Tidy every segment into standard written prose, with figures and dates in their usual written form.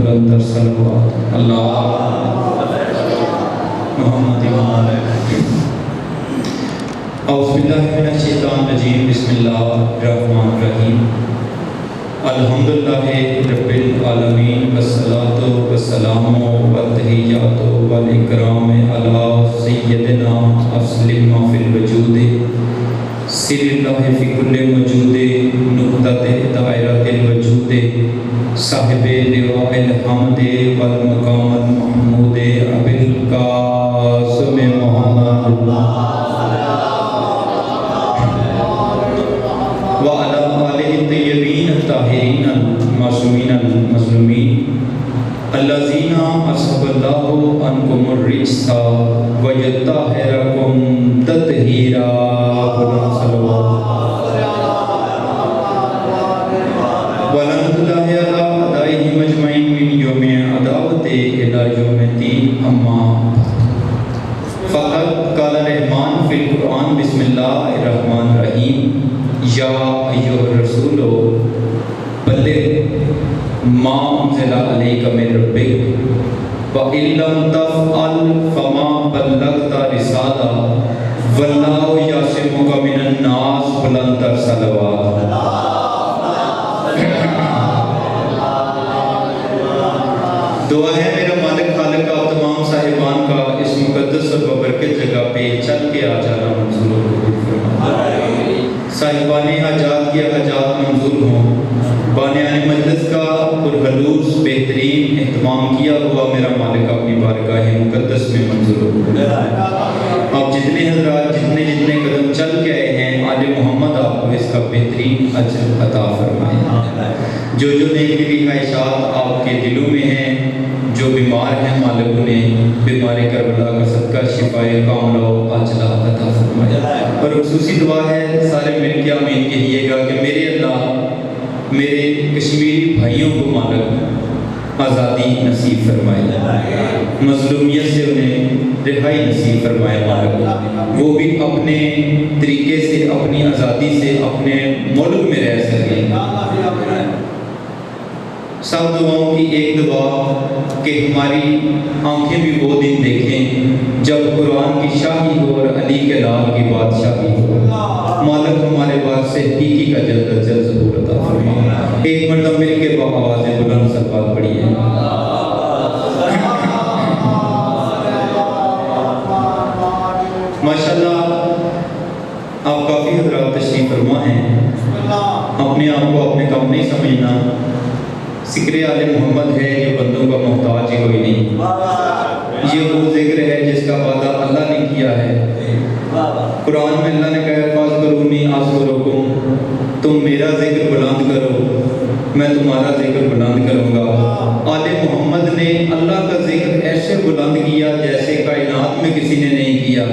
بلند تر صلوات اللہ محمد اعوذ باللہ من الشیطان الرجیم بسم اللہ الرحمن الرحیم الحمدللہ رب العالمین والصلاة والسلام والتحیات والاکرام علی سیدنا افضل ما فی الوجود سر اللہ فی کل موجود نقطۃ دائرۃ الوجود صاحب لواء الحمد والمقام المحمود ابی القاسم محمد وعلی آلہ الطیبین الطاہرین المعصومین المظلومین الذین اذهب اللہ عنکم الرجس ویطہرکم تطہیرا ولعنۃ اللہ علی اعدائہم اجمعین من یوم عداوۃ الی یوم الدین اما فقط قال الرحمن فی القرآن بسم اللہ الرحمن الرحیم یا ایھا الرسول بلغ ما انزل علیک من ربک وإن لم تفعل فما بلغت رسالہ واللہ یعصمک من الناس بلند تر صلوات دعا ہے میرا مالک خالق آپ تمام صاحبان کا اس مقدس اور ببرکت جگہ پہ چل کے آ جانا منظور و قبول فرما صاحبان حاجات کی حاجات منظور ہوں بانیان مجلس کا پرخلوص بہترین اہتمام کیا ہوا میرا مالک اپنی بارگاہ مقدس میں منظور و قبول آپ جتنے حضرات جتنے قدم چل کے آئے ہیں آل محمد آپ کو اس کا بہترین اجر عطا فرمائے جو نیکی خواہشات آپ کے دلوں میں ہیں جو بیمار ہیں مالک انہیں بیمار کربلا کا صدقہ شفائے کاملہ و عاجلہ عطا فرمائے اور خصوصی دعا ہے سارے مل کے آمین کہیے گا کہ میرے اللہ میرے کشمیری بھائیوں کو مالک آزادی نصیب فرمائے مظلومیت سے انہیں رہائی نصیب فرمائے مالک وہ بھی اپنے طریقے سے اپنی آزادی سے اپنے ملک میں رہ سکیں سب دعاؤں کی ایک دعا کہ ہماری آنکھیں بھی وہ دن دیکھیں جب قرآن کی شاہی ہو اور علی کے لال کی بادشاہی ہو مالک ہمارے بعد سے حقیقی کا جلد از جلد ظہور عطا فرما ایک مرتبہ مل کے آواز بلند صلوات پڑھیے ماشاءاللہ آپ کافی حضرات تشریف فرما ہیں اپنے آپ کو اپنے کم نہیں سمجھنا ذکر آل محمد ہے یہ بندوں کا محتاج ہی کوئی نہیں یہ وہ ذکر ہے جس کا وعدہ اللہ نے کیا ہے قرآن میں اللہ نے کہا فاذکرونی اذکرکم تم میرا ذکر بلند کرو میں تمہارا ذکر بلند کروں گا آل محمد نے اللہ کا ذکر ایسے بلند کیا جیسے کائنات میں کسی نے نہیں کیا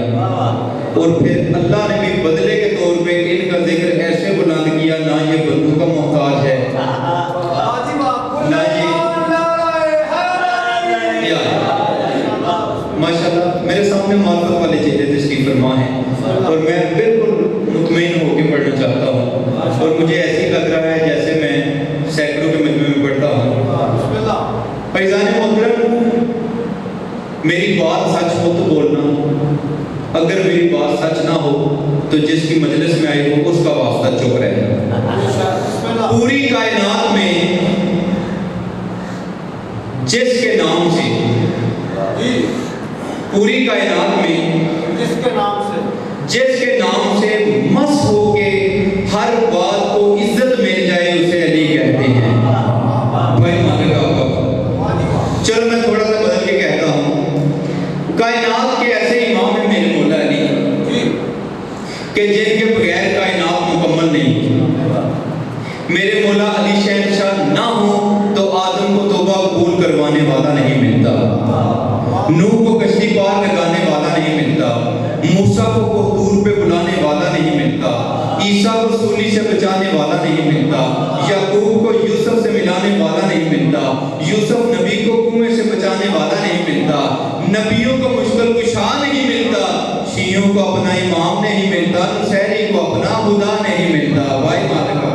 اور پھر اللہ نے بھی بدلے کے طور پہ ان کا ذکر ایسے بلند کیا نہ یہ بندوں کا محتاج ہے ماشاءاللہ میرے سامنے معرفت والے چہرے تشریف فرما ہیں اور میں بالکل مطمئن ہو کے پڑھنا چاہتا ہوں اور مجھے ایسی لگ رہا ہے جیسے میں سینکڑوں کے مجمع میں پڑھتا ہوں فیضان محترم میری بات سچ ہو تو بولنا اگر میری بات سچ نہ ہو تو جس کی مجلس میں آئی ہو اس کا واسطہ چپ رہے پوری کائنات میں جس کے نام سے پوری کائنات میں جس کے نام سے مس ہو کے ہر بات کو عزت مل جائے اسے علی کہتے ہیں بھائی مالک آپ چلو میں تھوڑا سا بدل کے کہتا ہوں کائنات کے ایسے امام ہیں میرے مولا علی کہ جن کے بغیر کائنات مکمل نہیں میرے مولا علی شہنشاہ نہ ہوں تو آدم کو توبہ قبول کروانے والا نہیں ملتا نوح کو کشتی پار لگانے والا نہیں ملتا موسیٰ کو کوہ پہ بلانے والا نہیں ملتا عیسیٰ کو سولی سے بچانے والا نہیں ملتا یعقوب کو یوسف سے ملانے والا نہیں ملتا یوسف نبی کو کنویں سے بچانے والا نہیں ملتا نبیوں کو مشکل کشا نہیں ملتا شیعوں کو اپنا امام نہیں ملتا نصیری کو اپنا خدا نہیں ملتا بھائی مالکہ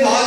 7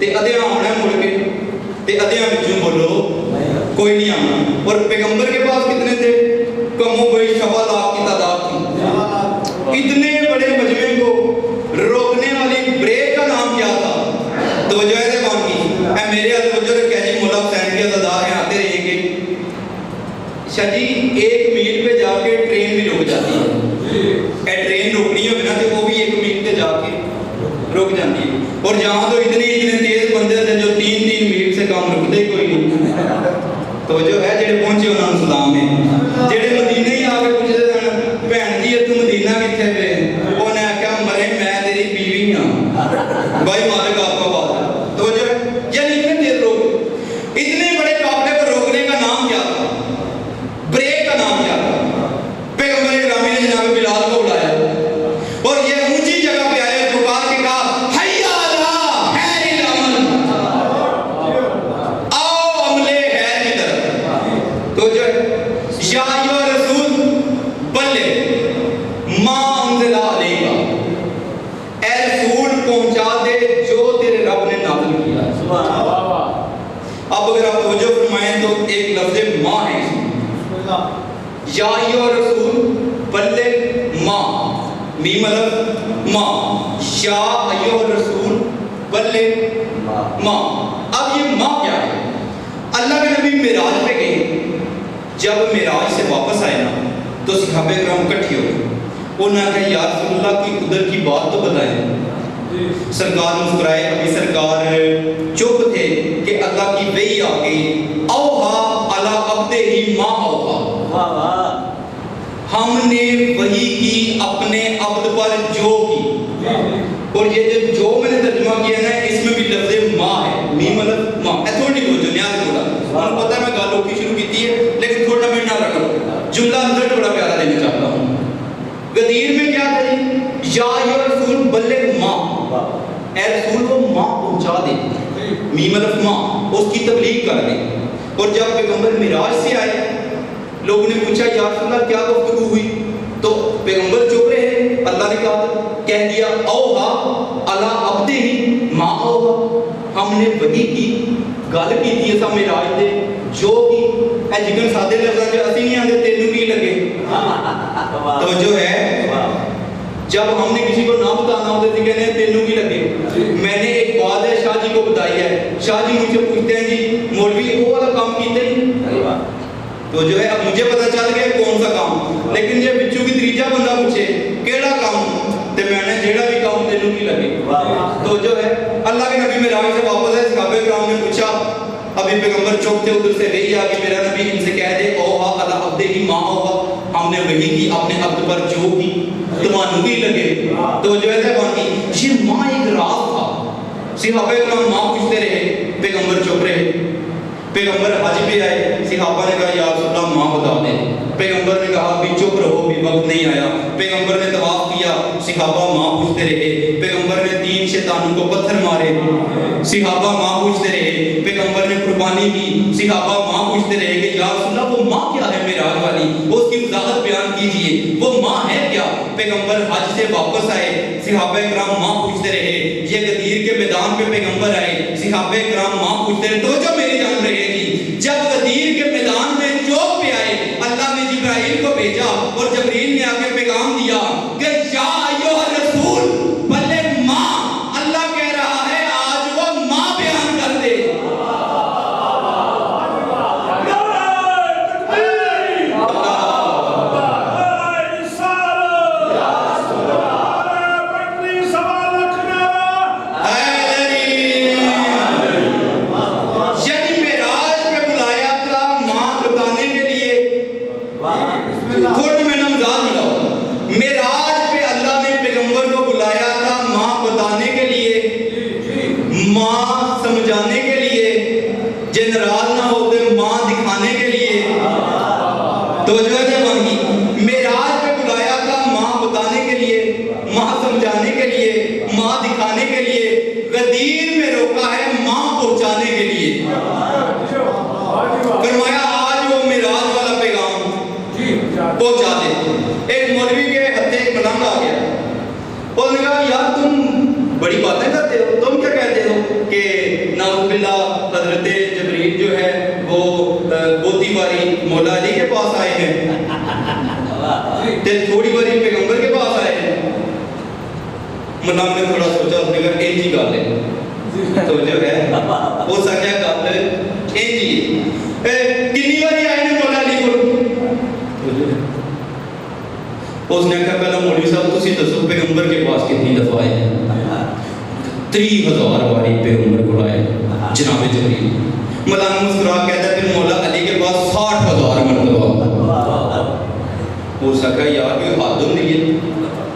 تے ادھیاں آنا مڑ کے تے ادھیاں وچوں بولو کوئی نہیں آنا. اور پیغمبر کے پاس کتنے تھے؟ کم و بیش 1.25 لاکھ کی تعداد تھی. اتنے بڑے مجمع کو روکنے والی بریک کا نام کیا تھا؟ توجہ ہے دیوان کی. اے میرے توجہ رکھیں جی، مولا حسین کے عزادار ہیں آتے رہیں گے. شاہ جی 1 میل پہ جا کے ٹرین بھی رک جاتی ہے. اے ٹرین رکنی ہو بنا تو وہ بھی 1 میل پہ جا کے رک جاتی ہے. اور جہاں تو اتنے تیز بندے تھے جو 3 میل سے کم رکتے کوئی نہیں. تو جو ہے جڑے پہنچے انہوں نے سلام ہے. جڑے مدینے ہی آ کے پوچھتے ہیں بہن جی تو مدینہ کتنے پہ؟ انہیں آخیا مرے میں تیری بیوی ہاں. بھائی مالک آپ کا بات. تو جو یعنی اتنے تیز لوگ اتنے بڑے قافلے کو روکنے کا نام کیا تھا؟ بریک کا نام کیا تھا؟ پیغمبر گرامی نے جناب بلال کو بلایا اور یہ اونچی جگہ پہ آئے پکار کے کہا حیا علی خیر العمل، آؤ عملے خیر کی طرف. تو جو یا ایھا رسول بلغ ما انزل علیک، اے رسول پہنچا دے جو تیرے رب نے نازل کیا. سبحان اللہ. اب اگر آپ توجہ فرمائیں تو ایک لفظ ما ہے یا ایھا رسول بلغ ما، میم الف ما، یا ایھا رسول بلغ ما. اب یہ ما کیا ہے؟ اللہ کے نبی معراج پہ گئے. جب معراج سے واپس آئے نا تو صحابہ کرام اکٹھے ہو گئے. انہوں نے کہا یا رسول اللہ کی ادھر کی بات تو بتائیں. سرکار مسکرائے. ابھی سرکار چپ تھے کہ اللہ کی وحی آ گئی. اوحا علی عبدہ ما اوحا، ہم نے وحی کی اپنے عبد پر جو کی. اور یہ جو میں نے ترجمہ کیا نا اس میں بھی لفظ ما ہے، میم الف ما. تھوڑی توجہ نیاز تھوڑا انہوں پتہ ہے میں گالوں کی شروع کی ہے لیکن تھوڑا میں نہ رکھ لوں. جملہ اندر بڑا پیارا دینا چاہتا ہوں. غدیر میں کیا تھا جی؟ یا ایھا رسول بلغ ما، اے رسول وہ ما پہنچا دے. میم الف ما، اس کی تبلیغ کر دے. اور جب پیغمبر معراج سے آئے لوگوں نے پوچھا یا رسول اللہ کیا گفتگو ہوئی؟ تو پیغمبر چپ رہے. اللہ نے کہہ دیا اوحا علی عبدہ ما اوحا، ہم نے وحی کی گل کی تھی اسا معراج تے جو کی. اے جگن سادے لفظاں جو اسی نہیں آندے تینوں کی لگے. توجہ ہے. جب ہم نے کسی کو نہ بتانا ہوتا تھے کہنے ہیں تینوں کی لگے. میں نے ایک بات ہے شاہ جی کو بتائی ہے. شاہ جی مجھ سے پوچھتے ہیں جی مولوی وہ والا کام کیتے نہیں؟ تو جو ہے اب مجھے پتا چل گیا کون سا کام. لیکن جب بچوں کی تیجا بندہ پوچھے کیڑا کام تے میں نے جیڑا بھی کام تینوں کی لگے. تو جو ہے اللہ کے نبی معراج سے واپس آئے. صحابہ کرام نے پوچھا ابھی پیغمبر چوک تھے ادھر سے وہی آ کہ میرا نبی ان سے کہہ دے اوحا علی عبدہ ما اوحا، ہم نے وحی کی اپنے عبد پر جو کی تمہانوں کی لگے. تو جو ہے باقی یہ ماں ایک راز تھا. صحابہ کرام ماں پوچھتے رہے، پیغمبر چپ رہے. پیغمبر حج پہ آئے. صحابہ نے کہا یا رسول اللہ ماں بتا دے. پیغمبر نے کہا بھی چپ رہو بھی وقت نہیں آیا. پیغمبر نے طواف کیا. صحابہ ماں پوچھتے رہے. پیغمبر نے 3 شیطانوں کو پتھر مارے. صحابہ ماں پوچھتے رہے. پیغمبر نے قربانی کی. صحابہ ماں پوچھتے رہے کہ یا رسول اللہ وہ ماں کیا ہے معراج والی، اس کی وضاحت بیان کیجئے، وہ ماں ہے کیا؟ پیغمبر حج سے واپس آئے. صحابہ کرام ماں پوچھتے رہے. یہ غدیر کے میدان پہ پیغمبر آئے. صحابہ کرام ماں پوچھتے رہے. تو جو میری جان رہے گی جب غدیر کے میدان میں چوک پہ آئے اللہ نے جبرائیل کو بھیجا اور جبریل نے آ کے پیغام دیا کہ یا ایھا رسول بلغ ما، اللہ کہہ رہا ہے آج وہ ماں بیان کر دے. بڑی باتیں کرتے ہو، تم کیا کہتے ہو کہ حضرت جبریل جو ہے وہ بوتی باری مولا علی کے پاس آئے ہیں تے تھوڑی باری پیغمبر کے پاس آئے ہیں. ملام نے تھوڑا سوچا, اس نے کہا ایک ہی گل ہے, تو جو ہے وہ سکیا گل ایک ہی کنی باری آئے ہیں مولا علی کو. اس نے کہا پہلا مولوی صاحب تسی دسو پیغمبر کے پاس کتنی دفعہ آئے ہیں؟ 30,000 باری پیغمبر کو آئے جناب جبریل. مولانا مسکرا کہتا ہے پھر مولا علی کے پاس 60,000 مرتبہ. ہو سکا یار کوئی حد ہوتی ہے,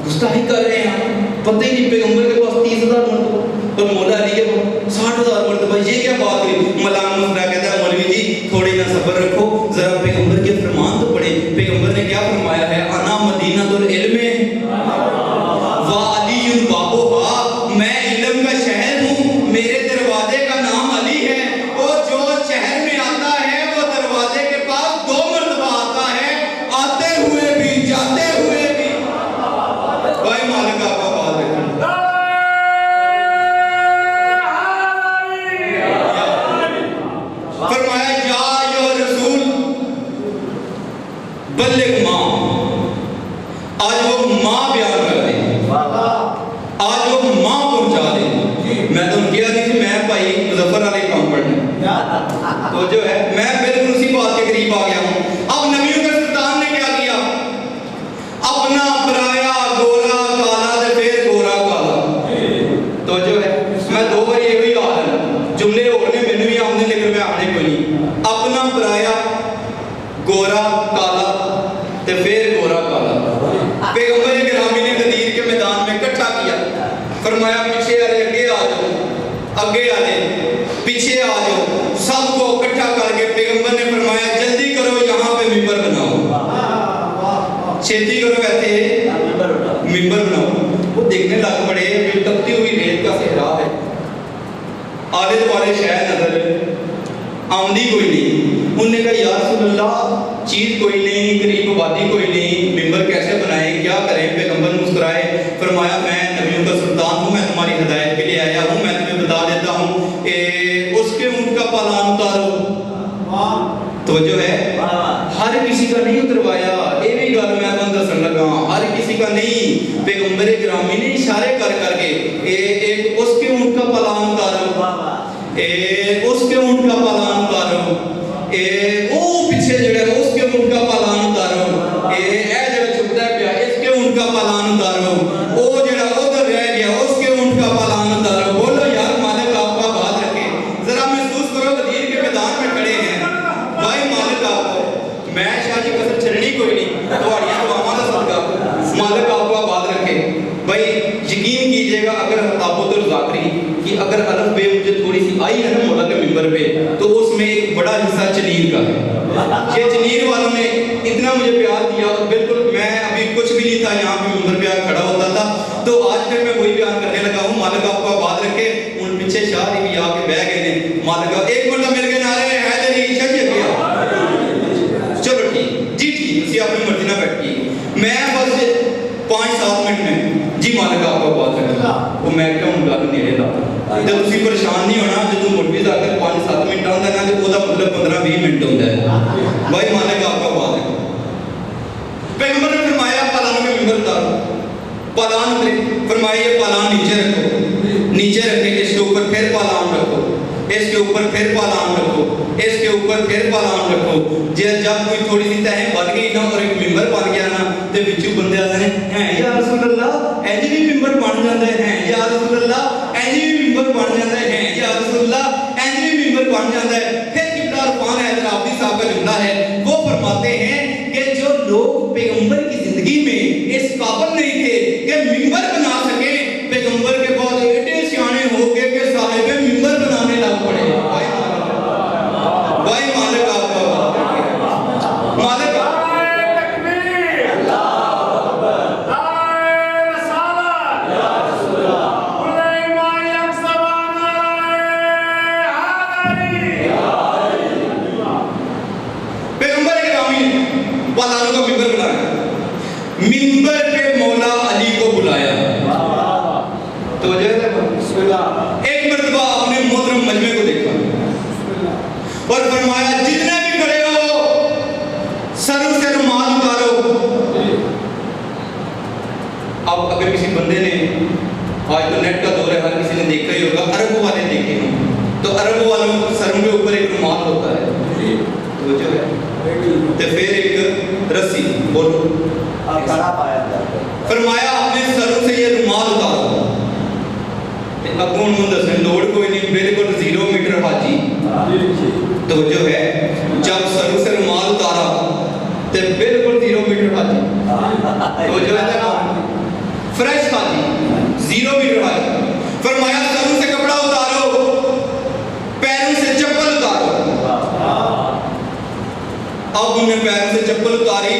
گستاخی کر رہے ہیں, پتہ ہی نہیں پیغمبر کے پاس 30,000 مرتبہ اور مولا علی کے پاس 60,000 مرتبہ, یہ کیا بات ہوئی؟ مولانا مسکرا کہتا ہے مولوی جی تھوڑے نہ صبر رکھو, ذرا پیغمبر کے فرمان تو پڑھے. پیغمبر نے کیا فرمایا ہے؟ انا مدینہ العلم و علی بابوہا, میں علم کا شہر ہوں, میرے دروازے کا نام علی ہے, اور جو شہر میں آتا ہے وہ دروازے کے پاس 2 مرتبہ آتا ہے, آتے ہوئے بھی جاتے ہوئے بھی. بھائی مالک آپ کا بات ہے. فرمایا یا ایھا رسول بلغ ماں. آج وہ ماں بیان کر دیں, آج وہ ماں پہنچا دیں. میں تو کیا نہیں تھی, میں بھائی مظفر علی کام پڑھنا, تو جو ہے میں بالکل اسی بات کے قریب آ گیا ہوں. اب نبیوں کے سلطان نے کیا کیا؟ اپنا پرایا گورا کالا دے پھر گورا کالا. تو جو ہے میں 2 بار یہ بھی یاد ہے, جملے ہونے میں بھی آمنے لیکن میں آنے کو نہیں. اپنا پرایا گورا کالا تے پھر گورا کالا. پیغمبر گرامی نے غدیر کے میدان میں اکٹھا کیا, فرمایا پیچھے والے اگے آ جاؤ, اگے والے پیچھے آ جاؤ. سب کو اکٹھا کر کے پیغمبر نے فرمایا جلدی کرو یہاں پہ ممبر بناؤ, چھیتی کرو کہتے ممبر بناؤ. وہ دیکھنے لگ پڑے تپتی ہوئی ریت کا صحرا ہے, آلے دوالے شہر نظر آمدی کوئی نہیں. انہوں نے کہا یا رسول اللہ چیز کوئی نہیں, قریب آبادی کوئی نہیں, ممبر کیسے بنائیں, کیا کریں؟ پیغمبر مسکرائے, فرمایا میں نبیوں کا سلطان ہوں, میں تمہاری ہدایت کے لیے آیا ہوں, میں تمہیں بتا دیتا ہوں اس کے اونٹ کا پالان اتارو. تو جو ہے ہر کسی کا نہیں اتروایا, یہ بھی گل میں تمہیں دسن لگا, ہر کسی کا نہیں. پیغمبر گرامی نے اشارے کر کر کے ایک اس کے اونٹ کا پالان اتارو, اس کے اونٹ کا پالان اتارو, وہ پیچھے جڑے اس کے اونٹ کا پالان اتارو, اے جڑا چھپتا پیا اس کے اونٹ کا پالان اتارو, وہ جڑا ادھر رہ گیا اس کے اونٹ کا پالان اتارو. بولو یار مالک آپ کا بات رکھے, ذرا محسوس کرو غدیر کے میدان میں کھڑے ہیں. بھائی مالک آپ کو میں شاہ جی قسم چھڑنی کوئی نہیں, تمہاریاں دعاواں دا صدقہ, مالک آپ کا بات رکھے. بھائی یقین کیجئے گا اگر تابوت الذاکری کہ اگر الف بے مجھے تھوڑی سی آئی ہے نا مولا کے ممبر پہ, تو اس میں ایک بڑا حصہ چنیر کا ہے. یہ چنیر والوں نے اتنا مجھے پیار دیا, بالکل میں ابھی کچھ بھی نہیں تھا یہاں پہ ممبر پہ کھڑا ہوتا تھا, تو آج پھر میں وہی بیان کرنے لگا ہوں. مالک آپ کا بات رکھے. ان پیچھے شاہ بھی آ کے بہ گئے نے, مالک ایک مرتبہ مل کے نعرے حیدری شجیع کیا. چلو ٹھیک جی ٹھیک, اسی اپنی مرضی نہ بیٹھی, میں بس 5-7 منٹ میں جی مالک آپ کا بات رکھا. وہ میں کیا ہوں گل نیڑے لا, جب تسی پریشان نہیں ہونا, جدوں مولوی دا اگر 5-7 منٹ آندا نا تے اودا مطلب 15-20 منٹ ہوندا ہے. بھائی مالک آپ کا بات ہے. پیغمبر نے فرمایا پالان میں ممبر اتارو, پالان اترے, فرمایا یہ پالان نیچے رکھو, نیچے رکھے, اس کے اوپر پھر پالان رکھو, اس کے اوپر پھر پالان رکھو, اس کے اوپر پھر پالان رکھو. جب کوئی تھوڑی سی تہ بن گئی نا اور ایک ممبر بن گیا نا, تے وچوں بندے آندے ہیں یا رسول اللہ اینج بھی ممبر بن جاندا ہے, یا رسول اللہ اینج بھی ممبر بن جاندا ہے, یا رسول اللہ اینج بھی ممبر بن جاندا ہے. پھر قبلہ عرفان حیدر آبادی صاحب کا جملہ ہے, وہ فرماتے ہیں کہ جو لوگ پیغمبر کی زندگی میں اس قابل نہیں تھے کہ ممبر بنا سکیں, پیغمبر کے بعد ایڈے سیانے ہو گئے کہ صاحب ممبر بنانے لگ پڑے. بھائی مالک آپ کا مالک پالانوں کا ممبر بنایا, ممبر پہ مولا علی کو بلایا. تو ایک مرتبہ آپ نے محترم مجمع کو دیکھا, اور فرمایا جتنے بھی کھڑے ہو سروں سے رومال اتارو. اب اگر کسی بندے نے، آج تو نیٹ کا دور ہے، ہر کسی نے دیکھا ہی ہوگا، عربوں والے دیکھے ہوں تو عربوں والوں سروں کے اوپر ایک رومال ہوتا ہے تو جو ہے تو پھر ایک رسی بولو فرمایا اپنے سروں سے یہ رومال اتارو. اگوں دسن لوڑ کوئی نہیں، بالکل 0 میٹر حاجی تو جو ہے جب سروں سے رومال اتارا تو بالکل 0 میٹر حاجی تو جو ہے فریش حاجی 0 میٹر حاجی. فرمایا سروں سے کپڑا اتارو، پیروں سے چپل اتارو. اب انہیں پیروں سے چپل اتاری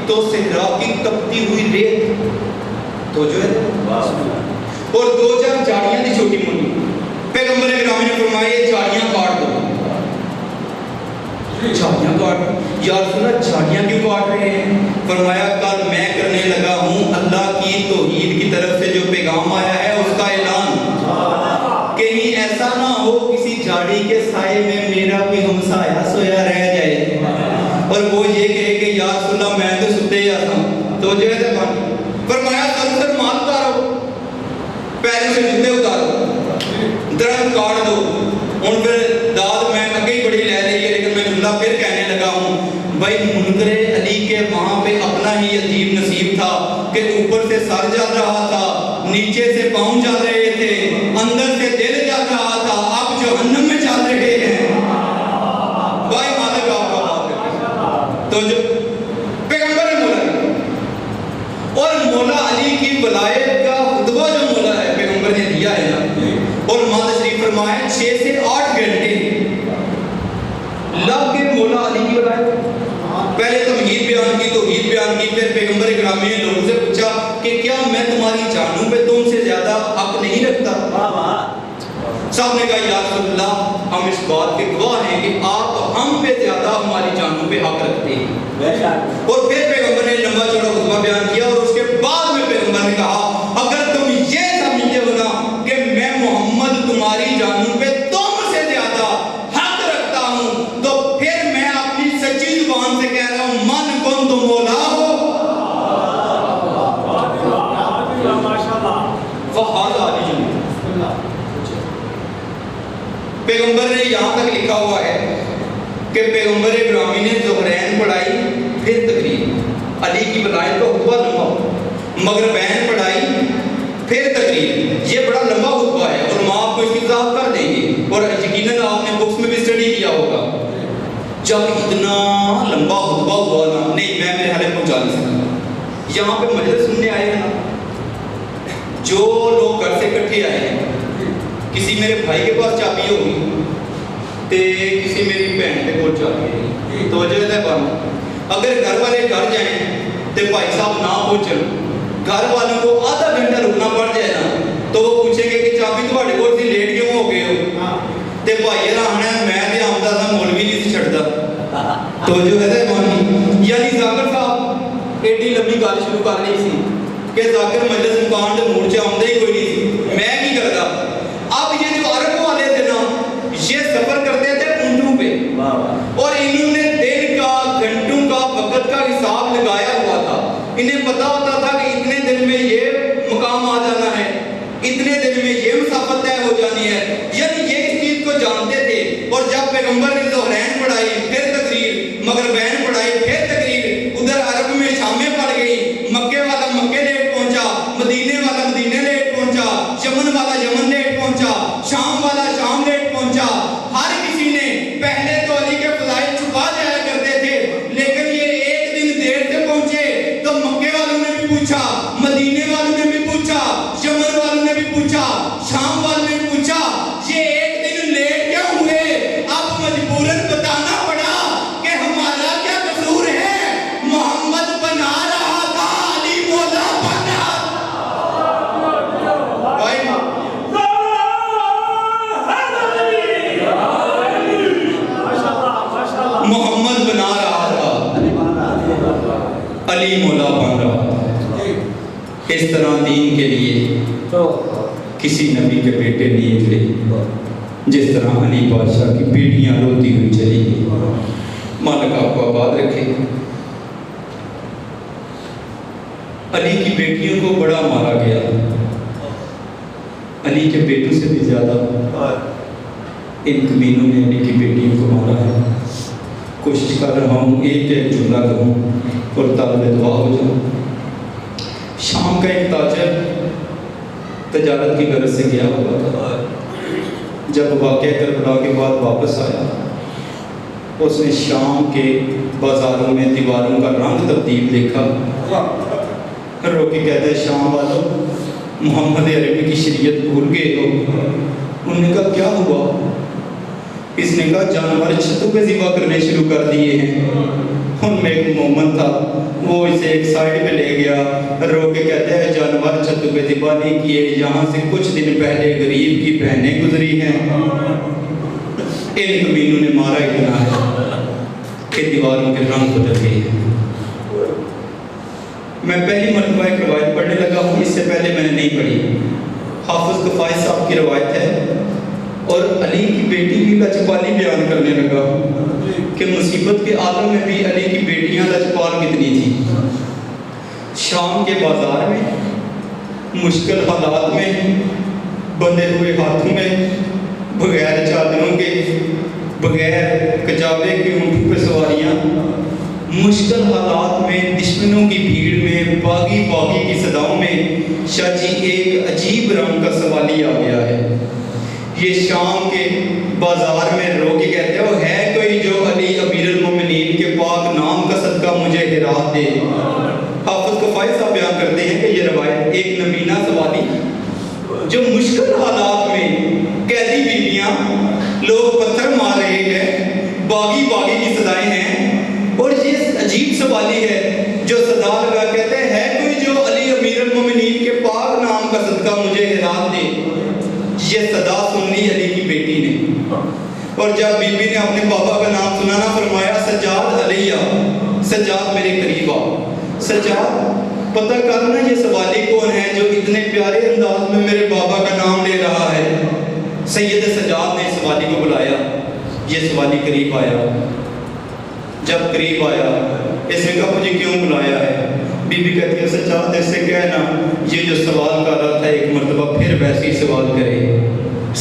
تو صحرا کی تپتی ہوئی ریت تو جو ہے اور 2-4 جھاڑیاں تھی چھوٹی موٹی. پیغمبر گرامی نے فرمایا یہ جھاڑیاں کاٹ دو. جھاڑیاں کاٹ، یا رسول اللہ جھاڑیاں کیوں کاٹ رہے ہیں؟ فرمایا کل میں کرنے لگا ہوں اللہ کی توحید کی طرف سے جو پیغام آیا ہے اس کا اعلان. کہیں ایسا نہ ہو کسی جھاڑی کے سائے میں میرا کوئی ہمسایہ سویا رہ جائے اور وہ یہ کہے کہ یا رسول اللہ میں تو ستے جاتا ہوں تو جو ہے فرمایا سر مال اتارو، پیروں سے جوتے اتارو، درخت کاٹ دو. ان پھر داد میں اگے ہی بڑی لے رہی ہے لیکن میں جملہ پھر کہنے لگا ہوں بھائی منکر علی کے وہاں پہ اپنا ہی عجیب نصیب تھا کہ اوپر سے سر جل رہا تھا، نیچے سے پاؤں جل رہے تھے، اندر سے دل جل رہا تھا، اب جہنم میں چل رہے ہیں. بھائی مالک آپ کا بات ہے تو جو پیغمبر مولا اور مولا علی کی ولایت کا خطبہ جو مولا ہے پیغمبر نے دیا ہے اور ماں تشریف فرمائے 6 سے 8 گھنٹے لگ کے مولا علی کی ولایت. پہلے تمہید بیان کی، توحید بیان کی، پھر پیغمبر گرامی نے لوگوں سے پوچھا کہ کیا میں تمہاری جانوں پہ تم سے زیادہ حق نہیں رکھتا؟ صاحب نے کہا یا رسول اللہ ہم اس بات کے گواہ ہیں کہ آپ ہم پہ زیادہ ہماری جانوں پہ حق رکھتے ہیں. اور پھر پیغمبر نے لمبا چوڑا خطبہ بیان کیا اور اس کے بعد میں پیغمبر نے کہا اگر تم یہ سمجھتے ہو نا کہ میں محمد تمہاری جانوں پہ تم سے زیادہ حق رکھتا ہوں تو پھر میں اپنی سچی زبان سے کہہ رہا ہوں من کن تم مولا ہو فہذا علی جنہ. پیغمبر نے یہاں تک لکھا ہوا ہے کہ پیغمبر ابراہیمی نے ظہرین پڑھائی پھر تقریر. علی کی ولایت کا خطبہ لمبا، مغربین پڑھائی پھر تقریر. یہ بڑا لمبا خطبہ ہے اور ہم آپ کو اس کی وضاحت کر دیں گے اور یقیناً آپ نے بکس میں بھی اسٹڈی کیا ہوگا. جب اتنا لمبا خطبہ ہوا نا، نہیں میں میرے حالے پہنچا نہیں سکتا. یہاں پہ مجلس سننے آئے ہیں نا، جو لوگ گھر سے اکٹھے آئے ہیں، کسی میرے بھائی کے پاس چابی ہوگی تے کسی میری بہن کے پاس چابی ہے. توجہ ہے بات، اگر گھر والے گھر جائیں تے بھائی صاحب نہ پہنچن، گھر والوں کو آدھا گھنٹہ رکنا پڑ جائے نا تو وہ پوچھیں گے کہ چابی تھوڑے کول سی لیٹ کیوں ہو گئے ہو؟ تے بھائی آنا میں تے آمدا تھا مولوی نہیں سی چھڑدا. توجہ ہے بانی، یعنی ذاکر صاحب ایڈی لمبی گل شروع کر رہی سی کہ ذاکر مجلس مکان دے موڑ چ آمدا ہی کوئی نہیں سی، میں کی کردا. اب یہ جو عرب والے تھے نا یہ سفر کرتے تھے اونٹوں پہ اور انہوں نے دن کا گھنٹوں کا وقت کا حساب لگایا ہوا تھا. انہیں پتا ہوتا تھا کہ اتنے دن میں یہ مقام آ جانا ہے، اتنے دن میں یہ مسافت طے ہو جانی ہے. یعنی یہ اس چیز کو جانتے تھے. اور جب پیغمبر نے ظہرین پڑھائی پھر تقریر، مغربین پڑھائی پھر تقریر، ادھر عرب میں شامیں پڑ گئی، مکے والا مکے لیٹ پہنچا، مدینے والا مدینے لیٹ پہنچا، یمن والا یمن لیٹ پہنچا، شام والا شام لیٹ پہنچا. ہر کسی نے پہلے تو علی کے فضائل چھپا جایا کرتے تھے لیکن یہ ایک دن دیر سے پہنچے تو مکے والوں نے بھی پوچھا، مدینے والوں نے بھی پوچھا، یمن والوں نے بھی پوچھا، شام والوں نے بھی پوچھا یہ ایک دن لیٹ کیوں ہوئے؟ اب مجبوراً بتانا پڑا کہ ہمارا کیا قصور ہے. محمد بنا رہا تھا، علی مولا بنا. محمد بنا رہا تھا، علی مولا بن رہا تھا. اس طرح دین کے لیے کسی نبی کے بیٹے نہیں تھے، جس طرح علی بادشاہ کی بیٹیاں روتی ہوئی چلی گئی۔ مالک آپ کو آباد رکھے۔ علی کی بیٹیوں کو بڑا مارا گیا، علی کے بیٹوں سے بھی زیادہ ان کمینوں نے علی کی بیٹیوں کو مارا ہے۔ کوشش کر رہا ہوں ایک ایک جملہ کہوں اور طالب دعا ہو جاؤں۔ شام کا ایک تاجر تجارت کی غرض سے گیا ہوا تھا۔ جب واقعہ کربلا کے بعد واپس آیا، اس نے شام کے بازاروں میں دیواروں کا رنگ تبدیل دیکھا۔ رو کے کہتا ہے شام والوں، محمد عربی کی شریعت بھول گئے ہو۔ انہوں نے کہا کیا ہوا؟ اس نے کہا جانور چھتوں پہ ذبح کرنے شروع کر دیے ہیں۔ ان میں ایک مومن تھا، وہ اسے ایک سائڈ پہ لے گیا، رو کے کہتے ہیں جانور چھتوں پہ ذبح نہیں کیے، یہاں سے کچھ دن پہلے غریب کی بہنیں گزری ہیں، ان کمینوں نے مارا اتنا ہے کہ دیواروں کے رنگ بدل گئے ہیں۔ میں پہلی مرتبہ ایک روایت پڑھنے لگا ہوں، اس سے پہلے میں نے نہیں پڑھی۔ حافظ کفائے صاحب کی روایت ہے، اور علی کی بیٹی کی لچپالی بیان کرنے لگا کہ مصیبت کے عالم میں بھی علی کی بیٹیاں لچپال کتنی تھیں۔ شام کے بازار میں، مشکل حالات میں، بندھے ہوئے ہاتھوں میں، بغیر چادروں کے، بغیر کجاوے کی اونٹوں پہ سواریاں، مشکل حالات میں، دشمنوں کی بھیڑ میں، باغی باغی کی صداؤں میں، شاہ جی ایک عجیب رنگ کا سوالی آ گیا ہے۔ یہ شام کے بازار میں رو کے کہتے ہو ہے کوئی جو علی امیر المومنین کے پاک نام کا صدقہ مجھے ہرات دے۔ حافظ کفائے صاحب بیان کرتے ہیں کہ یہ روایت ایک نمینہ سوالی جو مشکل حالات میں قیدی بیویاں، لوگ پتھر مار رہے ہیں، باغی باغی کی صدائیں ہیں، اور یہ عجیب سوالی ہے جو صدا لگا کہتے ہیں ہے کوئی جو علی امیر المومنین کے پاک نام کا صدقہ مجھے ہرات دے۔ یہ صدا سن لی علی کی بیٹی نے، اور جب بی بی نے اپنے پاپا کا نام سنانا فرمایا سجاد علیہ، سجاد میرے قریب آ۔ سجاد پتہ کرنا یہ سوالی کون ہے جو اتنے پیارے انداز میں میرے بابا کا نام لے رہا ہے۔ سید سجاد نے سوالی کو بلایا، یہ سوالی قریب آیا۔ جب قریب آیا اس نے کہا مجھے کیوں بلایا ہے؟ بی بی کہتی ہے سجاد اس سے کہنا یہ جو سوال کر رہا تھا ایک مرتبہ پھر ویسے ہی سوال کرے۔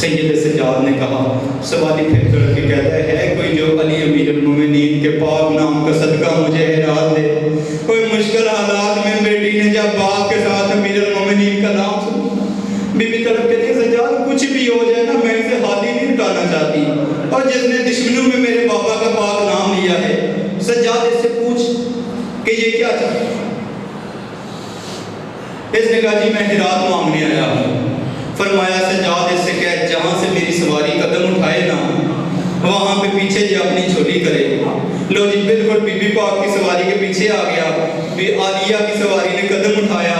سید سجاد نے کہا، سوالی پھر کر کے کہتا ہے کوئی جو علی امیر المومنین کے پاک نام کا صدقہ مجھے ہرات دے۔ کوئی مشکل حالات میں بیٹی نے جب باپ کے ساتھ امیر المومنین کا نام سنا، بی بی طلب کہتی ہے سجاد کچھ بھی ہو جائے نا میں اسے ہاتھ ہی نہیں اٹھانا چاہتی، اور جس نے دشمنوں میں میرے بابا کا پاک نام لیا ہے، سجاد اس سے پوچھ کہ یہ کیا چاہتا ہے؟ اس نے کہا جی میں ہرات مانگنے آیا ہوں۔ فرمایا سجاد اس سے کہہ جہاں سے میری سواری قدم اٹھائے نا وہاں پہ پیچھے جی اپنی جھولی کرے۔ لو جی بالکل بی بی پاک کی سواری کے پیچھے آ گیا، عالیہ کی سواری نے قدم اٹھایا،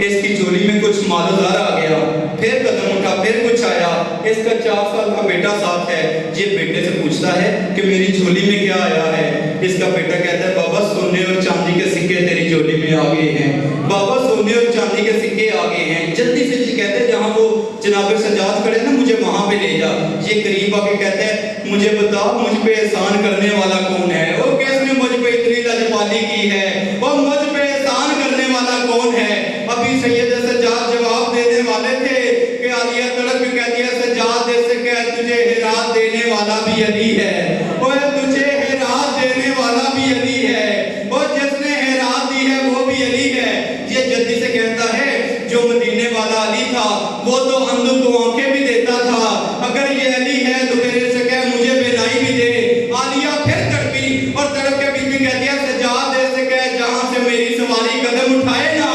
اس کی جھولی میں کچھ مال و زر آ گیا، پھر قدم اٹھا، پھر کچھ آیا۔ اس کا 4 سال کا بیٹا ساتھ ہے، یہ بیٹے سے پوچھتا ہے کہ میری جھولی میں کیا آیا ہے؟ اس کا بیٹا کہتا ہے بابا سونے اور چاندی کے سکے تیری جھولی میں آ گئے ہیں، بابا سونے اور چاندی کے سکے آ گئے ہیں، جلدی سے جی کہتے ہیں جہاں وہ جناب سجاد کھڑے نا مجھے وہاں پہ لے جا۔ یہ قریب آ کے کہتے ہیں مجھے بتا مجھ پہ احسان کرنے والا کون ہے؟ اور کس نے مجھ پہ اتنی لجپالی کی ہے؟ اور مجھ پہ احسان کرنے والا کون ہے؟ ابھی سید سجاد جواب دینے والے تھے کہ عالیہ تڑپ کے کہتی ہے سجاد اس سے کہہ تجھے ہرات دینے والا بھی علی ہے، اور تجھے ہرات دینے والا بھی علی ہے، اور جس نے ہرات دی ہے وہ بھی علی ہے۔ یہ جلدی سے کہتا ہے جو مدینے والا علی تھا وہ تو اندھوں کو آنکھیں بھی دیتا تھا، اگر یہ علی ہے تو میرے سے کہہ مجھے بینائی بھی دے۔ عالیہ پھر تڑپی اور تڑپ کے بی بی کہتی ہے سجاد اس سے کہہ جہاں سے میری سواری قدم اٹھائے نا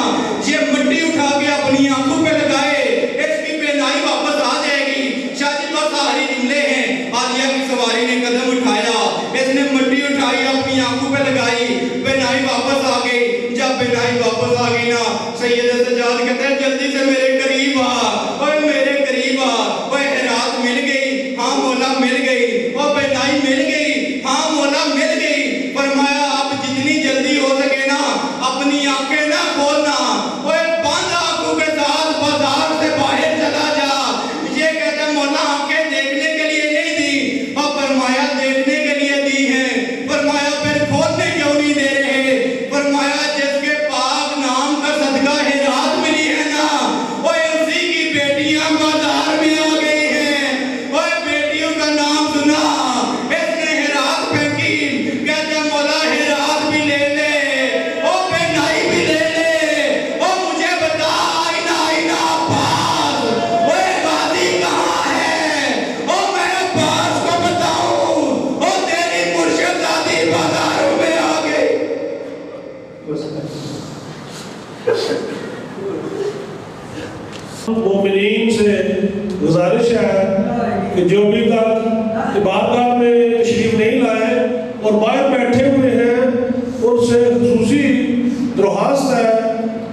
یہ مٹی اٹھا کے اپنی آنکھوں پہ لگائے، اس کی بینائی واپس آ جائے گی۔ شاہ جی بس آخری جملے ہیں۔ عالیہ کی سواری نے قدم اٹھایا، اس نے مٹی اٹھائی اپنی آنکھوں پہ لگائی، بینائی واپس آ گئی۔ جب بینائی واپس آ گئی نا سید سجاد کہتے ہیں جلدی سے میرے قریب آ، اور میرے قریب آ، اور ہرات مل گئی، ہاں مولا مل گئی، اور بینائی مل گئی، ہاں مولا مل گئی۔ فرمایا اب جتنی جلدی ہو سکے نا اپنی آنکھیں نہ کھولنا، اور بند آنکھوں کے ساتھ بازار سے باہر چلا جا۔ یہ کہتے ہیں مولا آنکھیں دیکھنے مومنین سے گزارش ہے کہ جو بھی تک بارگاہ میں تشریف نہیں لائے اور باہر بیٹھے ہوئے ہیں ان سے خصوصی درخواست ہے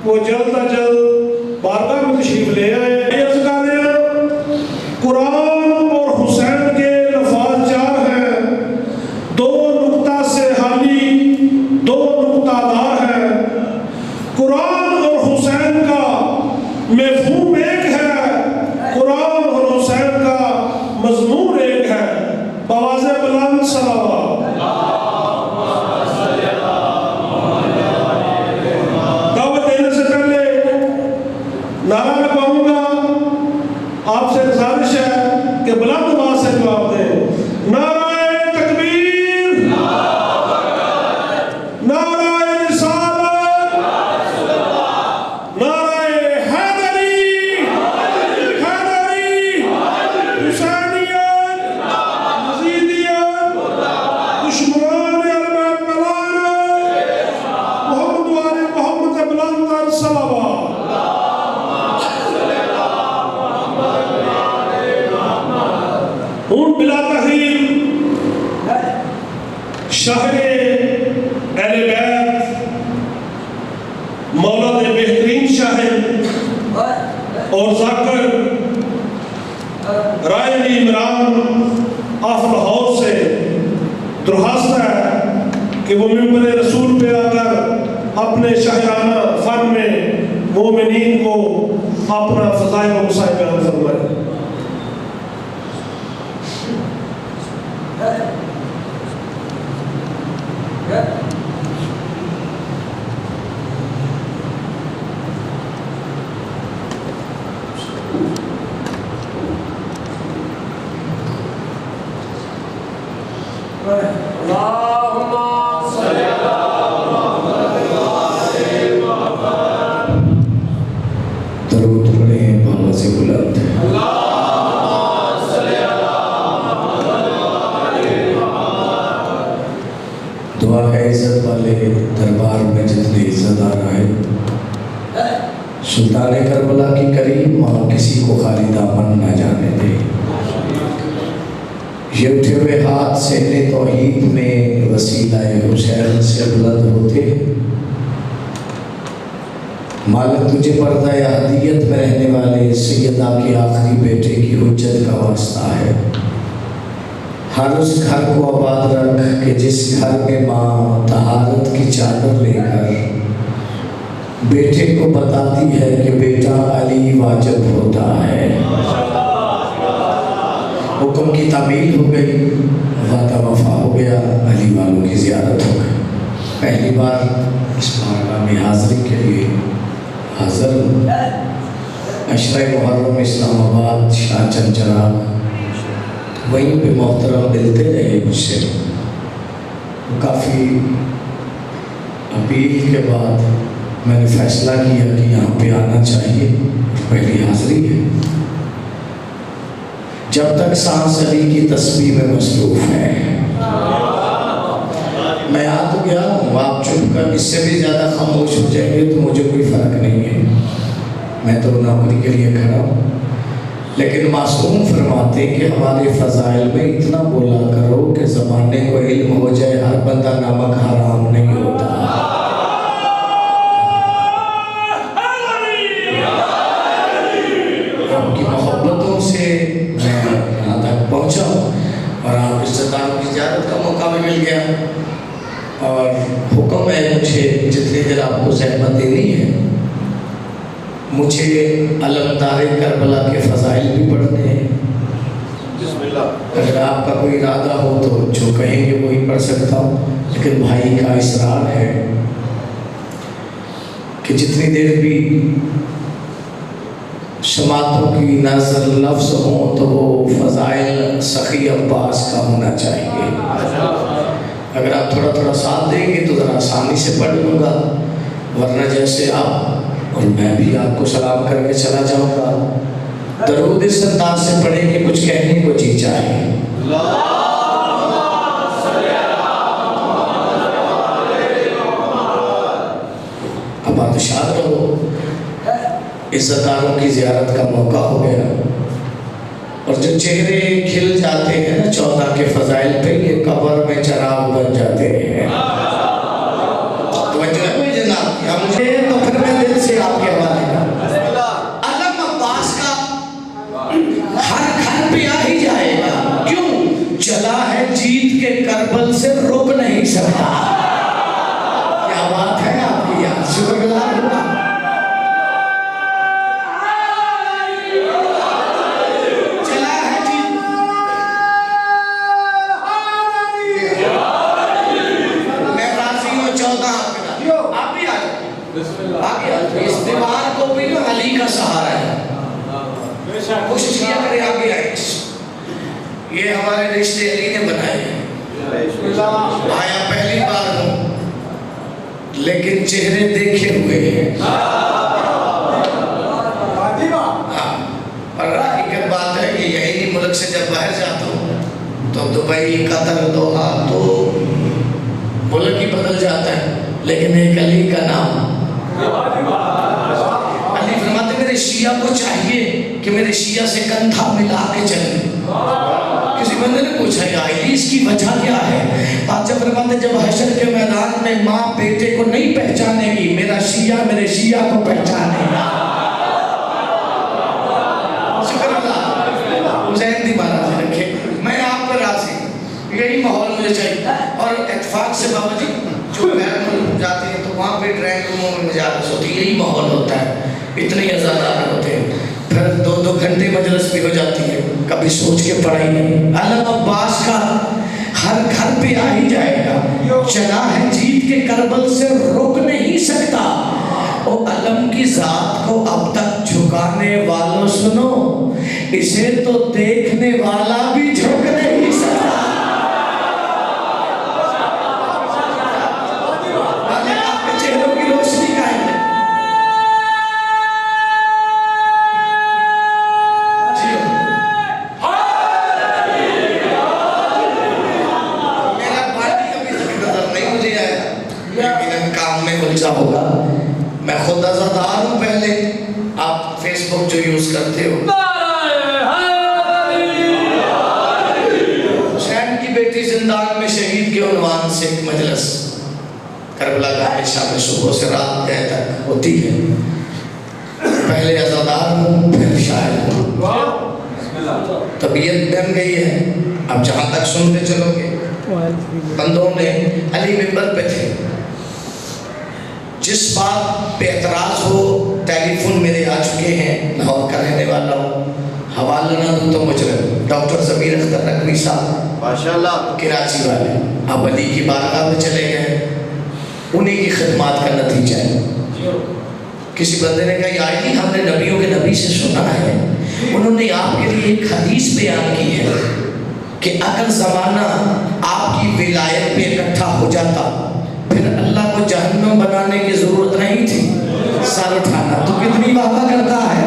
کہ وہ جلد از جلد بارگاہ میں تشریف لے آئے۔ قرآن اور حسین کے لفاظ چار ہیں، دو نقطہ سے حالی دو نقطہ دار ہیں۔ قرآن اور حسین کا مفہوم ایک ہے، قرآن اور حسین کا مضمون ایک ہے۔ بآواز بلند صلوات۔ دعوت دینے سے پہلے نعرہ میں کہوں گا، آپ سے گزارش ہے کہ بلند آواز سے جواب دیں۔ نعرہ تکبیر، نعرہ رسالت، نعرہ حیدری، حسینیت، یزیدیت، دشمنان اہل بیت ملائنہ، محمد و آل محمد بلند تر صلوات۔ ہوں بلا تحریر شہر اہل بیت، مولا دے بہترین شاہد اور ذاکر رائے علی عمران آف لاہور سے درخواست ہے کہ وہ ممبر رسول پہ آ کر اپنے شاعرانہ فن میں مومنین کو اپنا فضائل و مصائب بیان فرمائے۔ درود پڑھیں بآواز بلند۔ دعا ہے عزت والے دربار میں جتنے عزت آ رہا ہے، سلطان کربلا کی کریم ماں کسی کو خالی دامن نہ جانے دے۔ یہ اٹھے ہوئے ہاتھ سہل توحید میں وسیلہ حسین سے بلند ہوتے ہیں۔ مالک تجھے پردہ ہدیت میں رہنے والے سیدہ کے آخری بیٹے کی حجت کا واسطہ ہے۔ ہر اس گھر کو آباد رکھ کہ جس گھر میں ماں طہارت کی چادر لے کر بیٹے کو بتاتی ہے کہ بیٹا علی واجب ہوتا ہے۔ حکم کی تعمیل ہو گئی، وعدہ وفا ہو گیا، علی والوں کی زیارت ہو گئی۔ پہلی بار اس بارگاہ میں حاضری کے لیے حاضر ہوں۔ عشرہ محرم اسلام آباد شاہ چند چراغ، وہیں پہ محترم ملتے رہے مجھ سے۔ کافی اپیل کے بعد میں نے فیصلہ کیا کہ یہاں پہ آنا چاہیے، پہلی حاضری ہے۔ جب تک سانس علی کی تسبیح میں مصروف ہے، میں آ تو گیا ہوں، آپ چپ کر اس سے بھی زیادہ خاموش ہو جائیں گے تو مجھے کوئی فرق نہیں ہے، میں تو نوکری کے لیے کھڑا ہوں۔ لیکن معصوم فرماتے کہ ہمارے فضائل میں اتنا بولا کرو کہ زمانے کو علم ہو جائے ہر بندہ نمک حرام نہیں ہوتا۔ آپ کی محبتوں سے میں یہاں تک پہنچا اور آپ عزتداروں کی زیارت کا موقع بھی مل گیا، اور حکم ہے مجھے جتنی دیر آپ کو زحمت دینی ہے، مجھے علمدار کربلا کے فضائل بھی پڑھنے ہیں۔ اگر آپ کا کوئی ارادہ ہو تو جو کہیں گے وہی پڑھ سکتا ہوں، لیکن بھائی کا اصرار ہے کہ جتنی دیر بھی سماعتوں کی نظر لفظ ہوں تو وہ فضائل سخی عباس کا ہونا چاہیے۔ اگر آپ تھوڑا تھوڑا ساتھ دیں گے تو ذرا آسانی سے پڑھ لوں گا، ورنہ جیسے آپ اور میں بھی آپ کو سلام کر کے چلا جاؤں گا۔ درود اس انداز سے پڑھیں کہ کچھ کہنے کو جی چاہے۔ اب آپ شاد رہو، عزت داروں کی زیارت کا موقع ہو گیا، اور جو چہرے کھل جاتے ہیں نا 14 کے فضائل پہ، یہ قبر میں چراغ بن جاتے ہیں۔ توجہ ہے مجھے جناب کیا مجھے، تو پھر میں دل سے آپ کے حوالے علم عباس کا ہر گھر پہ آ ہی جائے گا، کیوں؟ چلا ہے جیت کے کربل سے رک نہیں سکتا۔ کیا بات ہے آپ کی یاد، شکر گزار ہوگا۔ اس دیوار کو بھی نا علی کا سہارا ہے، کوشش کیا کرے آگے آئے۔ یہ ہمارے رشتے علی نے بنائے ہیں، آیا پہلی بار ہوں لیکن چہرے دیکھے ہوئے ہیں۔ اور حقیقت بات ہے کہ یہی ملک سے جب باہر جاتا ہوں تو دبئی، قطر، دوحہ تو ملک ہی بدل جاتا ہے، لیکن ایک علی کا نام۔ علی فرماتے میرے شیعہ کو چاہیے کہ میرے شیعہ سے کندھا ملا کے چلے۔ کسی بندے نے پوچھا یا علی اس کی وجہ کیا ہے؟ بادشاہ فرماتے جب حشر کے میدان میں ماں بیٹے کو نہیں پہچانے گی، میرا شیعہ میرے شیعہ کو پہچانے گا۔ شکر اللہ، ذہن دی مارا سے رکھے، میں آپ پر راضی، یہی ماحول مجھے چاہیے۔ اور اتفاق سے بابا جی جو غیر ملک جاتے ہیں تو وہاں پہ ڈرائنگ روموں میں مجالس ہوتی ہے، یہی ماحول ہوتا ہے، اتنے عزادار ہوتے ہیں، پھر 2-2 گھنٹے مجلس بھی ہو جاتی ہے، کبھی سوچ کے پڑھائی نہیں۔ علم عباس کا ہر گھر پہ آ ہی جائے گا، چلا ہے جیت کے کربل سے رک نہیں سکتا۔ او علم کی ذات کو اب تک جھکانے والوں سنو، اسے تو دیکھنے والا بھی جھک نہیں سکتا۔ ہوگا میں خود عزادار ہوں، پہلے آپ فیس بک جو یوز کرتے ہو، حسین کی بیٹی زندان میں شہید کے عنوان سے ایک مجلس کربلا کا شام صبح سے رات گئے تک ہوتی ہے، پہلے عزادار ہوں پھر شاعر ہوں، طبیعت بن گئی ہے۔ اب جہاں تک سنتے چلو گے، بندوں نے علی منبر پہ تھے، جس بات پہ اعتراض ہو ٹیلی فون میرے آ چکے ہیں، لاہور کا رہنے والا ہوں، حوالہ نہ دوں تو مجرم ڈاکٹر ضمیر اختر نقوی صاحب ماشاءاللہ کراچی والے، اب علی کی بارگاہ میں چلے گئے، انہیں کی خدمات کا نتیجہ ہے۔ کسی بندے نے کہا یا علی ہم نے نبیوں کے نبی سے سنا ہے، انہوں نے آپ کے لیے ایک حدیث بیان کی ہے کہ اگر زمانہ آپ کی ولایت پہ اکٹھا ہو جاتا پھر اللہ کو جہنم بنانے کی ضرورت نہیں تھی، سر اٹھانا تو کتنی باتیں کرتا ہے۔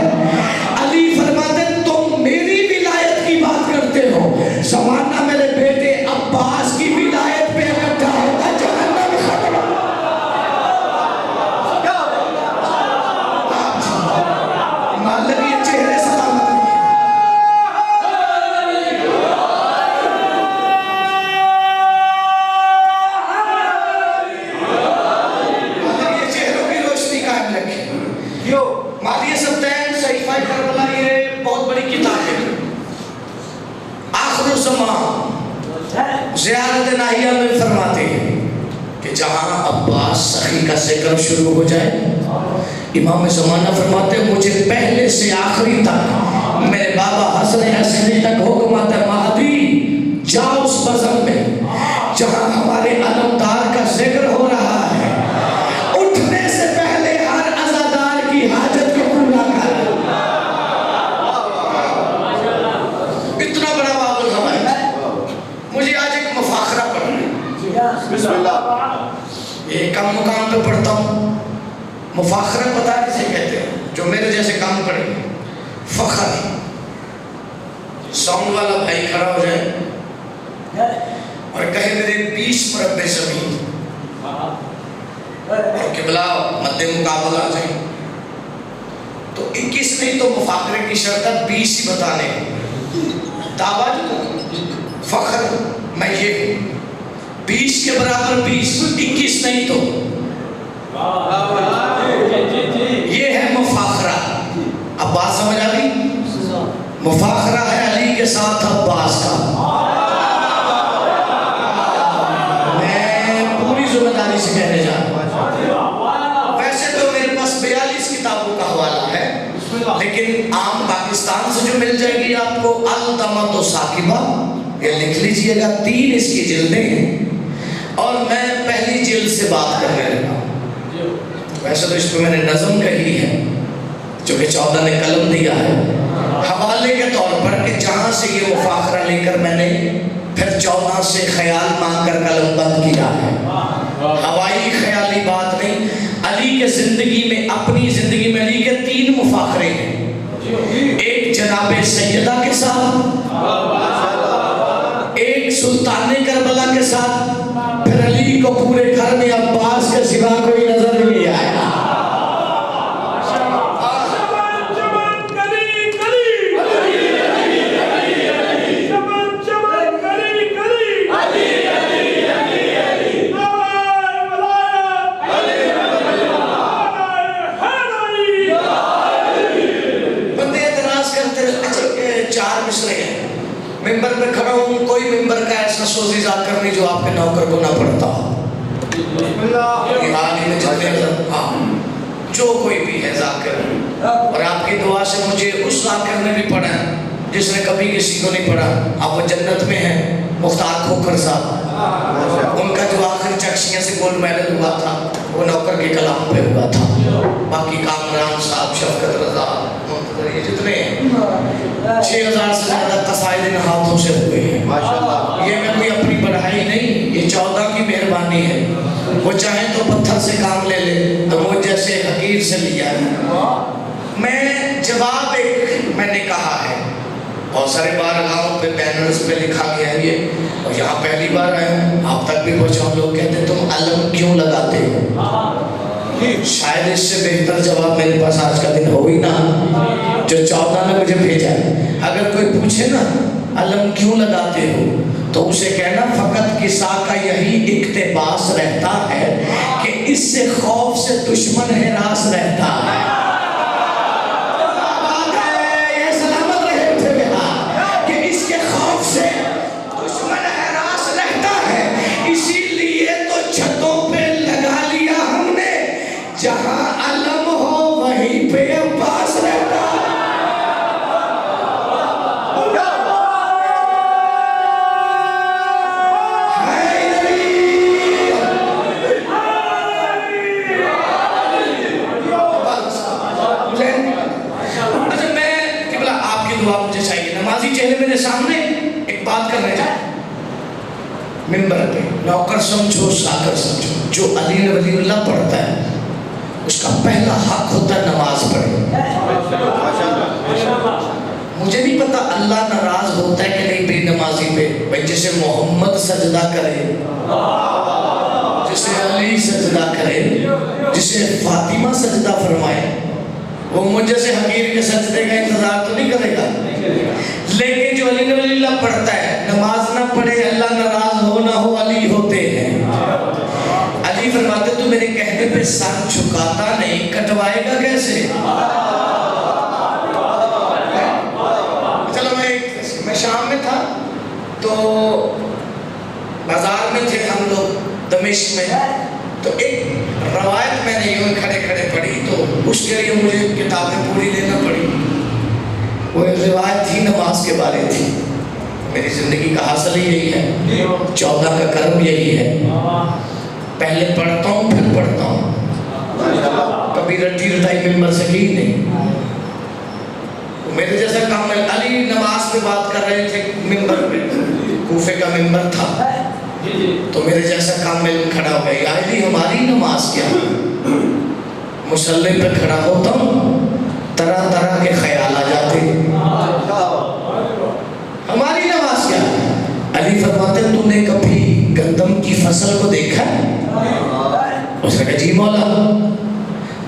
علی فرماتے تم میری ولایت کی بات کرتے ہو، زمانہ میرے بیٹے عباس کی ولایت پہ اکٹھا ہوتا جہنم ختم۔ مالک یہ چہرے سلامت مالی سبتین صحیفہ کربلا، یہ بہت بڑی کتاب ہے۔ آخر الزمان زیارت ناہیہ میں فرماتے ہیں کہ جہاں عباس سخی کا ذکر شروع ہو جائے، امام زمانہ فرماتے ہیں مجھے پہلے سے آخری تک میرے بابا حسن عسکری تک حکم آتا ہے مہدی جاؤ اس بزم میں جہاں ہمارے علمدار کا ذکر ہو رہا ہے، اٹھنے سے پہلے ہر عزادار کی حاجت کو پورا کر۔ اتنا بڑا باب الحوائج، مجھے آج ایک مفاخرہ پڑھنا ہے، بسم اللہ، ایک کم مقام پہ پڑھتا ہوں۔ مفاخرہ پتہ کسے کہتے ہیں؟ جو میرے جیسے کام پڑھے، فخر۔ ساؤنڈ والا بھائی کھڑا ہو جائے اور کہے میرے 20 مربع زمین اور قبلہ مد مقابل آ جائیں، تو 21 نہیں تو مفاخرے کی شرط ہے 20 ہی بتانے دعویٰ جو فخر میں یہ ہوں 20 کے برابر 20 21 نہیں تو یہ ہے مفاخرہ. اب بات سمجھ آ گئی؟ مفاخرہ ہے علی کے ساتھ عباس کا. میں پوری ذمہ داری سے کہنے جا رہا ہوں. ویسے تو میرے پاس 42 کتابوں کا حوالہ ہے لیکن عام پاکستان سے جو مل جائے گی آپ کو التمت و ثاقبہ یہ لکھ لیجئے گا. 3 اس کی جلدیں ہیں اور میں پہلی جلد سے بات کر رہا ہوں. ویسے تو اس پہ میں نے نظم کہی ہے جو کہ 14 نے قلم دیا ہے حوالے کے طور پر کہ جہاں سے یہ مفاخرہ لے کر میں نے پھر 14 سے خیال مانگ کر قلم بند کیا ہے. ہوائی خیالی بات نہیں. علی کے زندگی میں اپنی زندگی میں علی کے 3 مفاخرے ہیں. ایک جناب سیدہ کے ساتھ, ایک سلطان کربلا کے ساتھ, پھر علی کو پورے گھر میں عباس کے سوا کوئی نظر نہیں آیا. ممبر پہ کھڑا ہوں, کوئی ممبر کا ایسا سوزی ذاکر نہیں جو آپ کے نوکر کو نہ پڑھتا جو کوئی بھی ہے ذاکر. اور آپ کی دعا سے مجھے اس ذاکر نے بھی پڑھا جس نے کبھی کسی کو نہیں پڑھا. اب وہ جنت میں ہیں, مختار کھوکھر صاحب. ان کا جو آخر چکشیاں سے گولڈ میڈل ہوا تھا وہ نوکر کے کلام پہ ہوا تھا. باقی کامران صاحب, شفقت رضا, یہ جتنے 6000 سے زیادہ قصائد ان ہاتھوں سے ہوئے ہیں. یہ میں کوئی اپنی بڑھائی نہیں, یہ 14 کی مہربانی ہے. وہ چاہیں تو پتھر سے کام لے لے تو وہ جیسے حقیر سے لیا ہے. میں جواب ایک میں نے کہا ہے, بہت سارے بارگاہوں پہ بینرز پہ لکھا گیا ہے یہ, اور یہاں پہلی بار آئے ہوں آپ تک بھی پہنچا. لوگ کہتے ہیں تم علم کیوں لگاتے ہو؟ شاید اس سے بہتر جواب میرے پاس آج کا دن ہو ہی نہ جو 14 نے مجھے بھیجا ہے. اگر کوئی پوچھے نا علم کیوں لگاتے ہو تو اسے کہنا فقط کسا کا یہی اقتباس رہتا ہے کہ اس سے خوف سے دشمن ہراس رہتا ہے. یہ سلامت رہے تھے بہار کہ اس کے خوف سے دشمن ہراس رہتا ہے. اسی لیے تو چھتوں پہ لگا لیا ہم نے, جہاں علم ہو وہیں پہ عباس رہتا. مجھے چاہیے نمازی چہرے میرے سامنے ایک بات کرنے جائے. ممبر پہ نوکر سمجھو ذاکر سمجھو, جو علی ولی اللہ پڑھتا ہے اس کا پہلا حق ہوتا ہے نماز پڑھے. مجھے نہیں پتا اللہ ناراض ہوتا ہے کہ نہیں بے نمازی پہ. بھائی جسے محمد سجدہ کرے, جسے علی سجدہ کرے, جسے فاطمہ سجدہ فرمائے, وہ مجھے سے حقیر کے سجدے کا انتظار تو نہیں کرے گا. لیکن جو علی ولی اللہ پڑھتا ہے نماز نہ پڑھے اللہ ناراض ہو نہ ہو علی ہوتے ہیں. علی فرماتے تو میرے کہنے پہ سر جھکاتا نہیں, کٹوائے گا کیسے؟ چلو میں شام میں تھا تو بازار میں تھے ہم لوگ دمشق میں, تو ایک روایت میں نے یوں کھڑے کھڑے پڑھی تو اس کے لیے مجھے کتابیں پوری لینا پڑی. وہ روایت تھی نماز کے بارے تھی. میری زندگی کا حاصل ہی یہی ہے, 14 کا کرم یہی ہے. پہلے پڑھتا ہوں پھر پڑھتا ہوں, کبھی رٹی رٹائی ممبر سے کی نہیں. میرے جیسا کام ہے. علی نماز پہ بات کر رہے تھے ممبر پہ, کوفے کا ممبر تھا, تو میرے جیسا کام میں کھڑا ہو گیا. علی ہماری نماز کیا, مصلی پہ کھڑا ہوتا ہوں طرح طرح کے خیال آ جاتے. ہماری نماز کیا. علی فرماتے تو نے کبھی گندم کی فصل کو دیکھا؟ اس نے کہا جی مولا.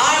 8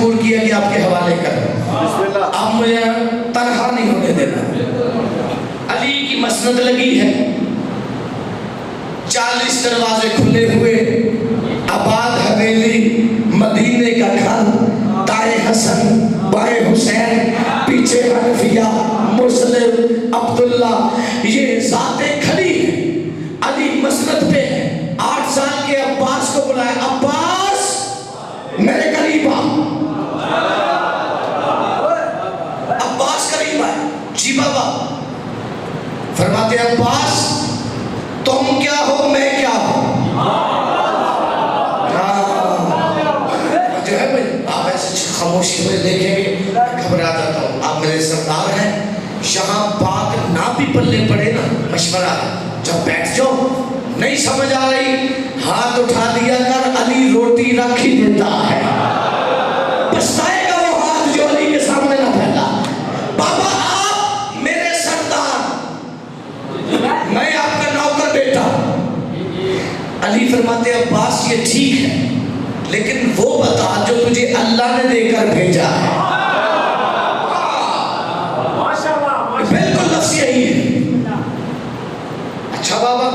مجبور کیا کہ آپ کے حوالے کروں. اب مجھے تنہا نہیں ہونے دینا. علی کی مسند لگی ہے, 40 دروازے کھلے ہوئے, آباد حویلی, مدینے کا گھر, دائیں حسن بائیں حسین, پیچھے حنفیہ, مسلم, عبداللہ, یہ ذاتیں کھڑی ہیں. علی مسند پہ ہے. 8 سال کے عباس کو بلایا, عباس میرے قریب آ. عباس قریب آئے. جی بابا. فرماتے عباس تم کیا ہو میں کیا ہوں. جو ہے بھائی آپ ایسے خاموشی میں دیکھیں گے گھبرا جاتا ہوں. آپ میرے سردار ہیں, یہاں بات نہ بھی پلے پڑے نا, مشورہ ہے, جب بیٹھ جاؤ, نہیں سمجھ آ رہی ہاتھ اٹھا دیا کر, علی روٹی رکھ ہی دیتا ہے. پچھتائے گا وہ ہاتھ جو علی کے سامنے نہ پھیلا. بابا آپ میرے سردار, میں آپ کا نوکر بیٹا. علی فرماتے عباس یہ ٹھیک ہے, لیکن وہ بتا جو تجھے اللہ نے دے کر بھیجا ہے. بالکل لفظ یہی ہے. اچھا بابا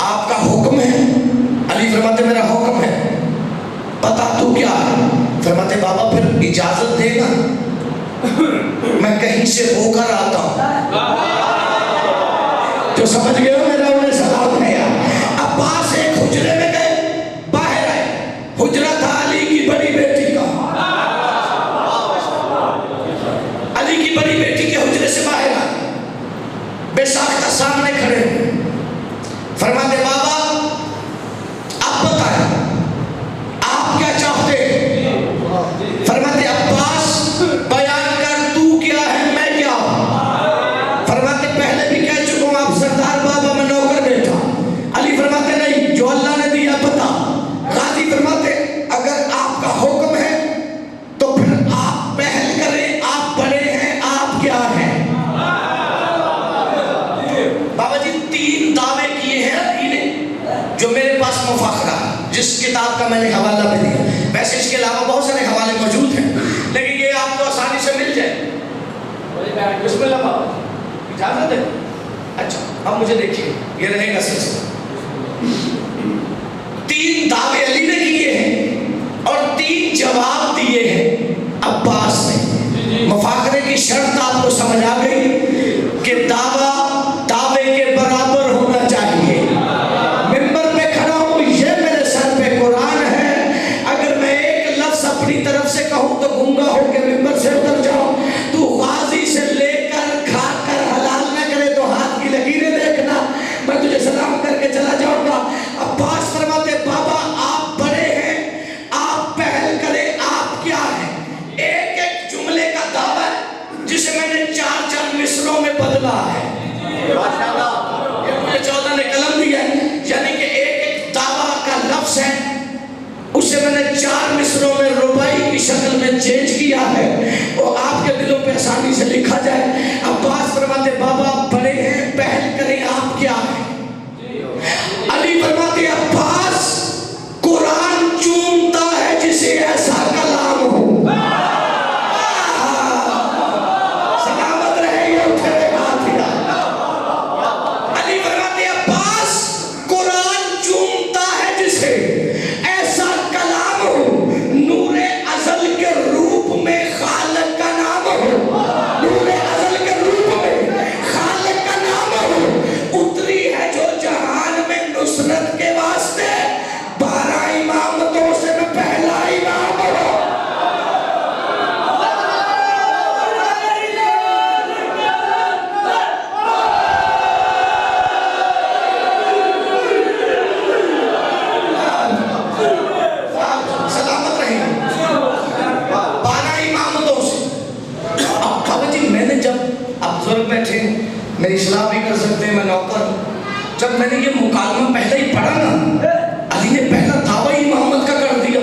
آپ کا حکم ہے. علی فرماتے میرا حکم ہے. بتا تو کیا ہے. فرماتے بابا پھر اجازت دے گا میں کہیں سے ہو کر آتا ہوں. جو سمجھ گئے ہو میرا انہیں سلام ہے. عباس ایک حجرے میں گئے, باہر آئے. حجرہ تھا علی کی بڑی بیٹی کا. علی کی بڑی بیٹی کے حجرے سے باہر آئے, بے ساختہ سامنے کھڑے ہوئے. فرماتے بابا آپ بتائیں آپ کیا چاہتے ہیں. فرماتے عباس بیان کر تو کیا ہے میں کیا ہوں. فرماتے پہلے بھی کہہ چکا ہوں آپ سردار بابا میں نوکر بیٹا. علی فرماتے نہیں, جو اللہ نے دیا بتا. غازی فرماتے اگر آپ کا حکم ہے تو پھر آپ پہل کریں, آپ بڑے ہیں, آپ کیا ہیں. بابا جی 3 دعوے کیے ہیں علی نے جو میرے پاس مفاخرہ, جس کتاب کا میں نے حوالہ بھی دیا. ویسے اس کے علاوہ بہت سارے حوالے موجود ہیں, لیکن یہ آپ کو آسانی سے مل جائے. بسم اللہ بابا اجازت ہے. اچھا اب مجھے دیکھیے یہ رہے گا سلسلہ. 3 دعوے علی نے کیے ہیں اور 3 جواب دیے ہیں عباس نے. مفاخرے کی شرط آپ کو سمجھ آ گئی کہ دعوے کے برابر ہونا چاہیے. ممبر پہ کھڑا ہوں, یہ میرے سر پہ قرآن ہے. اگر میں ایک لفظ اپنی طرف سے کہوں تو گنگا ہو کے ممبر سے اتر جاؤں. تو غازی سے لے کر کھا کر حلال نہ کرے تو ہاتھ کی لکیریں دیکھنا, میں تجھے سلام کر کے چلا جاؤں گا. عباس فرماتے بابا آپ بڑے ہیں, آپ پہل کریں, آپ کیا ہیں. ایک ایک جملے کا دعویٰ ہے جسے میں نے 4 مصروں میں بدلا ہے. 14 نے قلم دیا ہے, یعنی کہ ایک ایک دعویٰ کا لفظ ہے, اسے میں نے 4 مصروں میں ربائی کی شکل میں چینج کیا ہے, وہ آپ کے دلوں پہ آسانی سے لکھا جائے. عباس فرماتے بابا بڑے ہیں, پہل کریں, آپ کیا ہیں. علی فرماتے عباس قرآن چومتا ہے جسے ایسا کلام ہو. سلامت رہے یہ اٹھے ہوئے ہاتھ ہی. علی فرماتے عباس قرآن چومتا ہے جسے ایسا کلام ہو, نور ازل کے روپ میں خالق کا نام ہو. نور ازل کے روپ میں خالق کا نام ہو. اتری ہے جو جہان میں نصرت کے واسطے, 12 امامتوں سے میں پہلا امام ہوں. سلامت رہیں 12 امامتوں سے. اب بابا جی میں نے جب اب بزرگ بیٹھے میری اصلاح بھی کر سکتے ہیں, میں نوکر ہوں. جب میں نے یہ مکالمہ پہلے ہی پڑھا نا, علی نے پہلا دعویٰ ہی محمد کا کر دیا.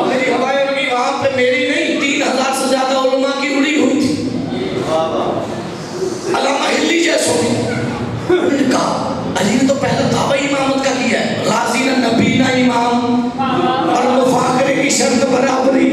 میری ہوائیں اڑی وہاں پہ, میری نہیں, 3000 سے زیادہ علماء کی اڑی ہوئی تھی. علامہ ہلی جیسو بھی کہا علی نے تو پہلا دعویٰ امامت کا کیا ہے. غازی نہ نبی نہ امام, اور مفاخرے کی شرط برابری.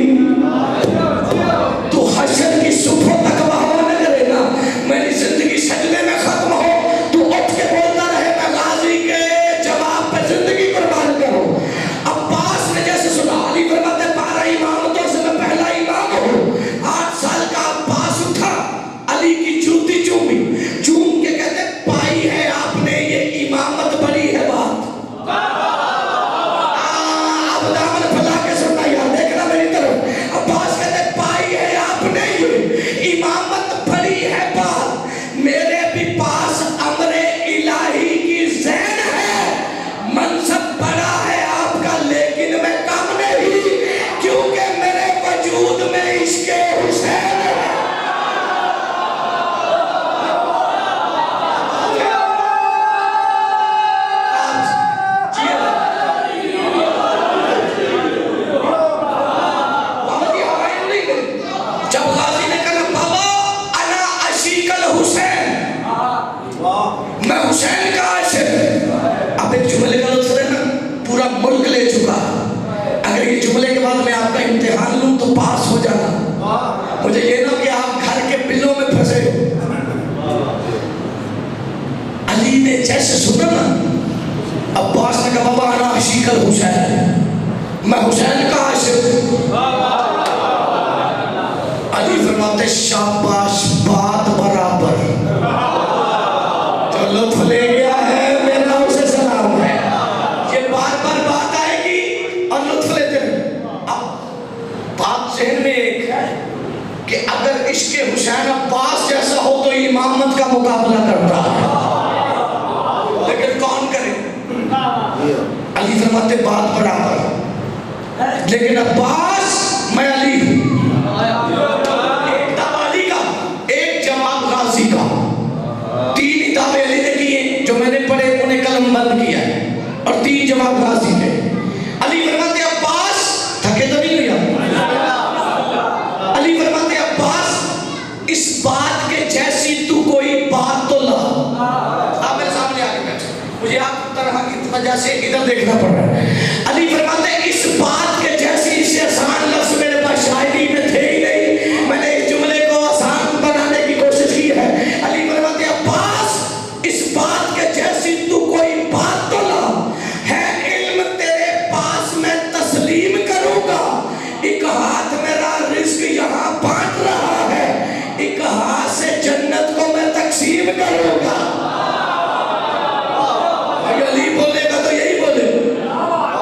میں حسین کا عاشق. اب ایک جملے کا لطف ہے نا, پورا ملک لے چکا. اگر یہ جملے کے بعد میں آپ کا امتحان لوں تو پاس ہو جانا. مجھے یہ نہ کہ آپ گھر کے بلوں میں پھنسے ہو. علی نے جیسے سنا نا, عباس نے کہا بابا انا عشیق الحسین, میں حسین کا عاشق. علی فرماتے شاباش بات برابر. جو لطف لے گیا ہے میرا اسے سلام ہے. یہ بار بار بات آئے گی اور لطف لیتے ہیں. اب بات ذہن میں ایک ہے کہ اگر عشق حسین عباس جیسا ہو تو امامت کا مقابلہ کرتا ہے, لیکن کون کرے؟ علی فرماتے بات برابر, لیکن عباس میں علی ہوں. ایک دعویٰ علی کا, ایک جواب غازی کا. 3 دعوے علی نے کیے جو میں نے پڑھے, انہیں قلم بند کیا ہے, اور 3 جواب غازی نے. علی فرماتے عباس تھکے تو نہیں ہوئی آپ. علی فرماتے عباس اس بات کے جیسی تو کوئی بات تو لا. آپ میرے سامنے آگے بیٹھے, مجھے آپ طرح کی وجہ سے ادھر دیکھنا پڑ رہا ہے. علی فرماتے اس بات کے جیسی, اس سے آسان لفظ میرے پاس شاعری میں تھے ہی نہیں, میں نے اس جملے کو آسان بنانے کی کوشش کی ہے. علی فرماتے عباس اس بات کے جیسی تو کوئی بات تو لا. ہے علم تیرے پاس میں تسلیم کروں گا. ایک ہاتھ میرا رزق یہاں بانٹ رہا ہے, ایک ہاتھ سے جنت کو میں تقسیم کروں گا. علی بولے گا تو یہی بولے,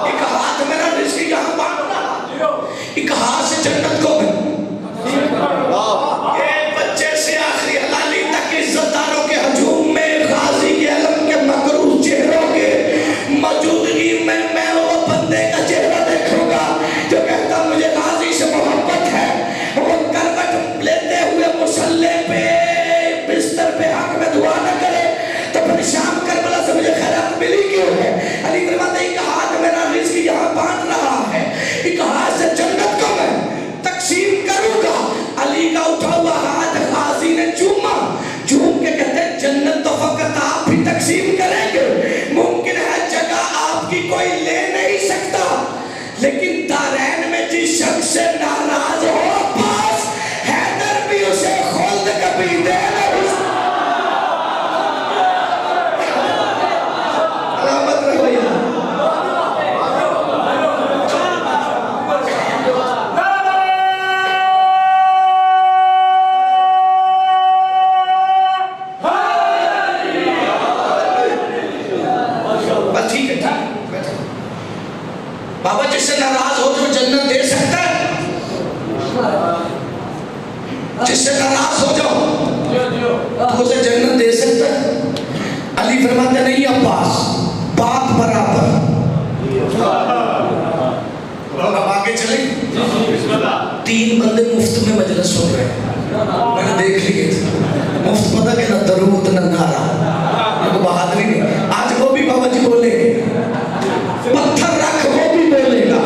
ایک ہاتھ میرا رزق یہاں بانٹ رہا, ایک ہاتھ سے جنت کو میں. ایک بچے سے آخری حلالی تک عزت داروں کے ہجوم میں, غازی کے علم کے مکروہ چہروں کے موجودگی میں وہ بندے کا چہرہ دیکھوں گا جو کہتا مجھے غازی سے محبت ہے. وہ کروٹ لیتے ہوئے مصلے پہ بستر پہ حق میں دعا نہ کرے تو پھر شام کربلا سے مجھے خیرات ملی کیوں ہے. علی فرماتے ایک ہاتھ میرا رزق یہاں بانٹ رہا ہے, ایک ہاتھ سے جنت کو میں تقسیم کروں گا. علی کا اٹھا ہوا ہاتھ غازی نے چوما, چوم کے کہتے ہیں جنت تو فقط آپ ہی تقسیم کریں گے. ممکن ہے جگہ آپ کی کوئی لے نہیں سکتا, لیکن دارین میں جس شخص سے ناراض ہو عباس, حیدر بھی اسے خلد کبھی دے نہ بابا. جس سے ناراض ہو جو جنت دے سکتا ہے, جس سے ناراض ہو جاؤ تو اسے جنت دے سکتا ہے. علی فرماتے نہیں عباس بات برابر. اب آگے چلیں. 3 بندے مفت میں مجلس سن رہے ہیں, میں نے دیکھ لیے تھے. مفت پتہ کہ نہ درود نہ نعرہ, یہ تو بہادری نہیں. آج وہ بھی بابا جی بولے گے, پتھر رکھ وہ بھی بولے گا,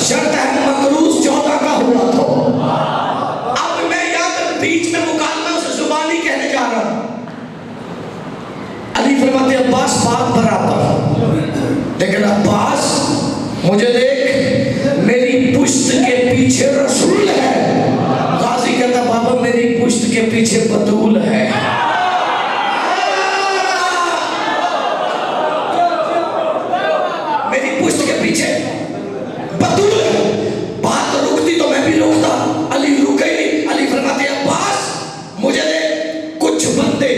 شرط ہے مقروض 14 کا ہوا تو. اب میں یہاں پر بیچ میں مکالمہ اسے زبانی کہنے جا رہا ہوں. علی فرماتے عباس بات برابر, لیکن عباس مجھے دیکھ میری پشت کے پیچھے رسول ہے. غازی کہتا بابا میری پشت کے پیچھے بطول ہے. میری پشت کے پیچھے بطول ہے. بات رکتی تو میں بھی رکتا, علی رکے ہی نہیں. علی فرماتے عباس مجھے دیکھ, کچھ بندے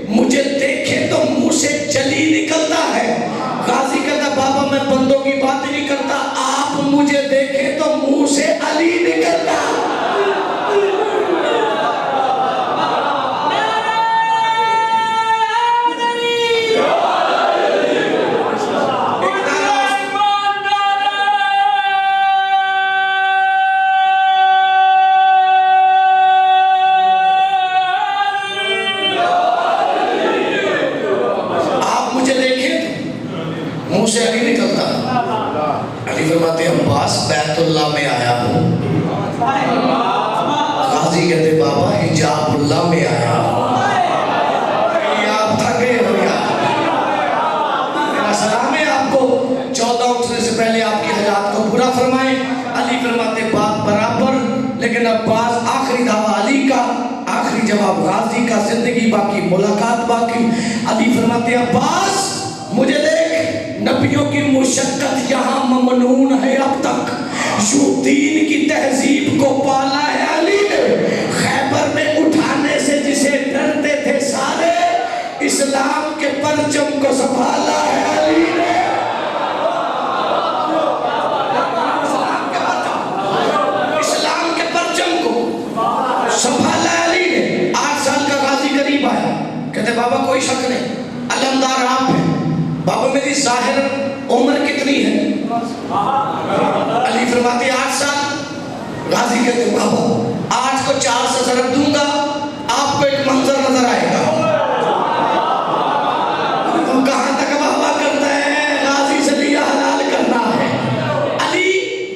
مجھے دیکھے تو منہ سے جلی نکلتا ہے. غازی کہتا بابا میں بندوں کی بات نہیں کرتا, آپ مجھے دیکھے تو منہ سے علی نکلتا. منہ سے علی نکلتا. علی فرماتے عباس بیت اللہ میں آیا ہوں. غازی کہتے بابا حجاب اللہ میں آیا ہوں. آپ تھکے کا زندگی باقی, ملاقات باقی. علی فرماتے ہیں عباس مجھے دیکھ, نبیوں کی مشقت یہاں ممنون ہے اب تک, یوں دین کی تہذیب کو پالا ہے علی نے. خیبر میں اٹھانے سے جسے ڈرتے تھے سارے, اسلام کے پرچم کو سنبھالا ہے علی نے. اسلام کے پرچم کو سنبھالا ہے علی نے. 8 سال کا غازی قریب آیا, کہتے بابا کوئی شک نہیں علمدار آپ ہیں. بابا میری ظاہر عمر کتنی ہے؟ علی فرماتے 8 سال. غازی کہتے بابا 8 کو 4 سے ضرب دوں گا, آپ کو ایک منظر نظر آئے گا. تو کہاں تک بابا کرتا ہے, غازی سے لیا حلال کرنا ہے. علی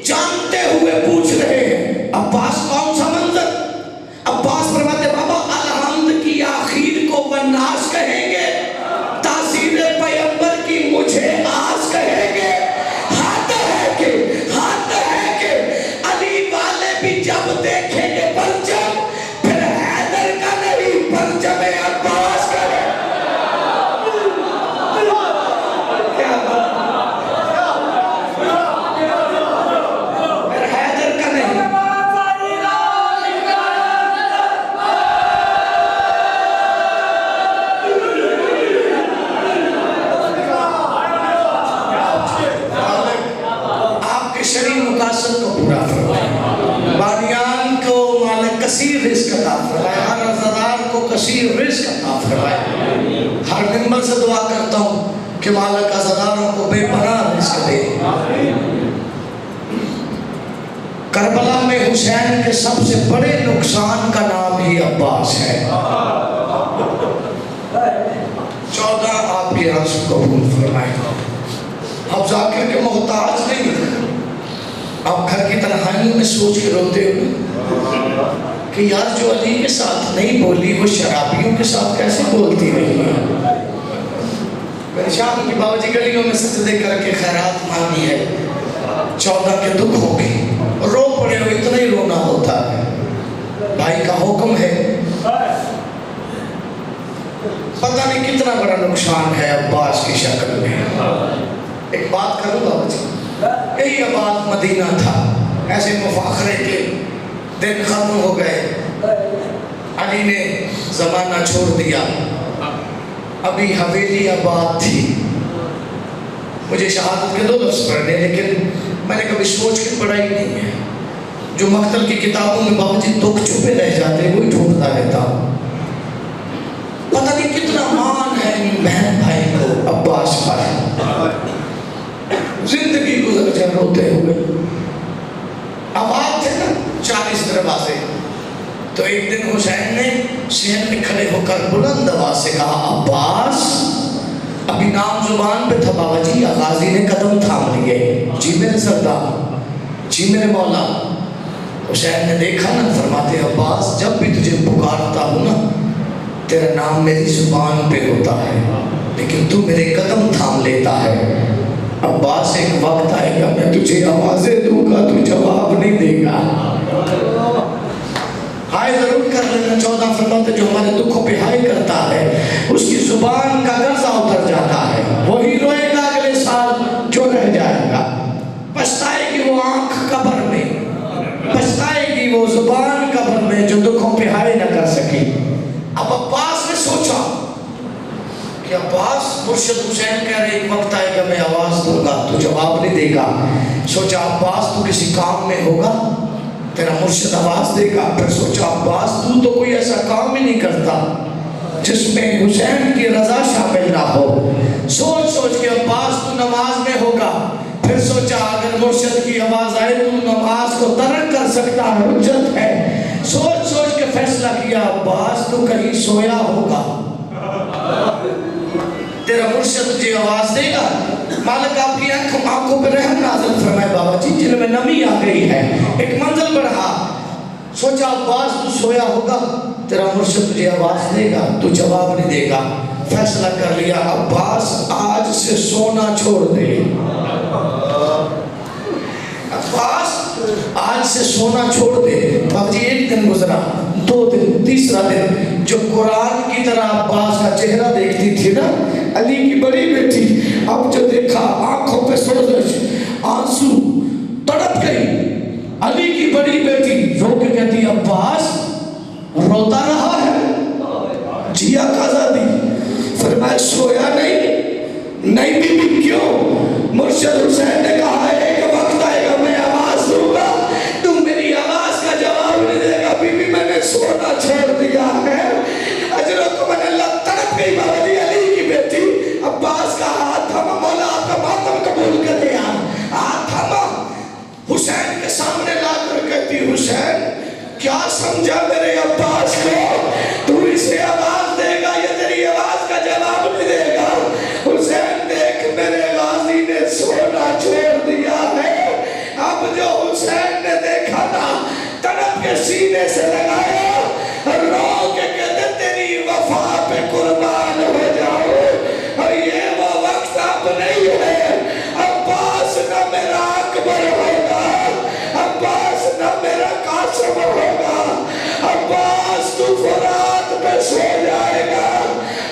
جانتے ہوئے پوچھ رہے ہیں عباس کون سا منظر؟ عباس فرماتے بابا الحمد کی آخر کو والناس کہیں گے, تاثیر پیغمبر کی مجھے آس کہیں گے. حد ہے کہ علی والے بھی جب دیکھیں گے پرچم, پھر حیدر کا نہیں پرچم عباس کا ہے. پھر حیدر کا نہیں. مقاصد کو پورا فرمائے, بانیان کو مالک کثیر رزق عطا فرمائے, ہر عزادار کو کثیر رزق عطا فرمائے. ہر ممبر سے دعا کرتا ہوں کہ مالک عزاداروں کو بے پناہ رزق دے. کربلا میں حسین کے سب سے بڑے نقصان کا نام ہی عباس ہے. 14 آپ کے آنسو قبول فرمائے. اب ذاکر کے محتاج نہیں, آپ گھر کی تنہائیوں میں سوچ کے روتے ہو کہ یار جو علی کے ساتھ نہیں بولی وہ شرابیوں کے ساتھ کیسے بولتی رہی ہے. میں نے شام کی بابا جی گلیوں میں سجدے کر کے خیرات مانگی ہے. 14 کے دکھ ہو گئی, رو پڑے ہو, اتنا ہی رونا ہوتا ہے. بھائی کا حکم ہے, پتہ نہیں کتنا بڑا نقصان ہے عباس کی شکل میں. ایک بات کروں بابا جی, یہی آباد مدینہ تھا, ایسے مفاخرے کے دن ختم ہو گئے. علی نے زمانہ چھوڑ دیا, ابھی حویلی آباد تھی. مجھے شہادت کے 2 لفظ پڑھنے, لیکن میں نے کبھی سوچ کے پڑھا ہی نہیں ہے. جو مقتل کی کتابوں میں بابا جی دکھ چھپے رہ جاتے وہی ڈھونڈتا رہتا. پتہ نہیں کتنا مان ہے ان بہن بھائی کو عباس پر. زندگی گزر جائے روتے ہوئے. آباد تھے نا 40 دروازے, تو ایک دن حسین نے صحن میں کھڑے ہو کر بلند آواز سے کہا عباس. ابھی نام زبان پہ تھا بابا جی, غازی نے قدم تھام لیے, جی میرے سردار, جی میرے مولا. حسین نے دیکھا نا, فرماتے عباس جب بھی تجھے پکارتا ہوں نا تیرا نام میری زبان پہ ہوتا ہے, لیکن تو میرے قدم تھام لیتا ہے. عباس ایک وقت آئے گا میں تجھے آوازیں دوں گا, تو جواب نہیں دے گا. ہائے ضرور کر لینا. 14 فرماتے جو ہمارے دکھوں پہ ہائے کرتا ہے اس کی زبان کا غرضہ اتر جاتا ہے, وہی روئے گا اگلے سال جو رہ جائے گا. پچھتائے گی وہ آنکھ قبر میں, پچھتائے گی وہ زبان قبر میں جو دکھوں پہ ہائے نہ کر سکی. اب عباس نے سوچا کہ عباس مرشد حسین کہہ رہے ایک وقت آئے گا میں آواز دوں گا تو جواب نہیں دے گا. سوچا عباس تو کسی کام میں ہوگا تیرا مرشد آواز دے گا. پھر سوچا عباس تو کوئی ایسا کام ہی نہیں کرتا جس میں حسین کی رضا شامل نہ ہو. سوچ سوچ کے عباس تو نماز میں ہوگا. پھر سوچا اگر مرشد کی آواز آئے تو نماز کو ترک کر سکتا ہے, حجت ہے. سوچ سوچ کے فیصلہ کیا عباس تو کہیں سویا ہوگا, تیرا مرشد تجھے آواز دے گا. مالک آپ کی آنکھوں پہ رحم نازل فرمائے بابا جی, جن میں نمی آ گئی ہے, ایک منزل بڑھا. سوچا عباس تو سویا ہوگا, تیرا مرشد تجھے آواز دے گا, تو جواب نہیں دے گا. فیصلہ کر لیا عباس آج سے سونا چھوڑ دے. عباس آج سے سونا چھوڑ دے. بابا جی ایک دن گزرا, 2 دن, تیسرا دن, جو قرآن کی طرح عباس کا چہرہ دیکھتی تھی نا، علی کی بڑی بیٹی، اب جو دیکھا آنکھوں پہ سوزش، آنسو، تڑپ گئی۔ علی کی بڑی بیٹی رو کے کہتی عباس روتا رہا ہے؟ جیا قضا دی۔ فرمایا سویا نہیں بی بی کیوں؟ مرشد حسین نے کہا ایک وقت آئے گا میں آواز دوں گا، تم میری آواز کا جواب نہیں دے گا۔ بی بی میں نے سونا چھوڑ دیا ہے۔ اجرت من اللہ تڑپ گئی بابی علی کی بیٹی۔ عباس کا ہاتھ تھاما، مولا آپ کا ماتم قبول کر لیا، ہاتھ تھاما، حسین کے سامنے لا کر کہتی حسین کیا سمجھا میرے عباس کو؟ تو اسے آواز دے گا یا تیری آواز کا جواب نہیں دے گا؟ حسین دیکھ میرے غازی نے سونا چھوڑ دیا ہے۔ اب جو حسین نے دیکھا نا تڑپ کے سینے سے لگایا، رو کے کہتے تیری وفا پہ قربان ہو جاؤ، اور یہ وہ وقت اب نہیں ہے۔ عباس نہ میرا اکبر ہوگا، عباس نہ میرا قاسم ہوگا، عباس تو فرات پہ سو جائے گا،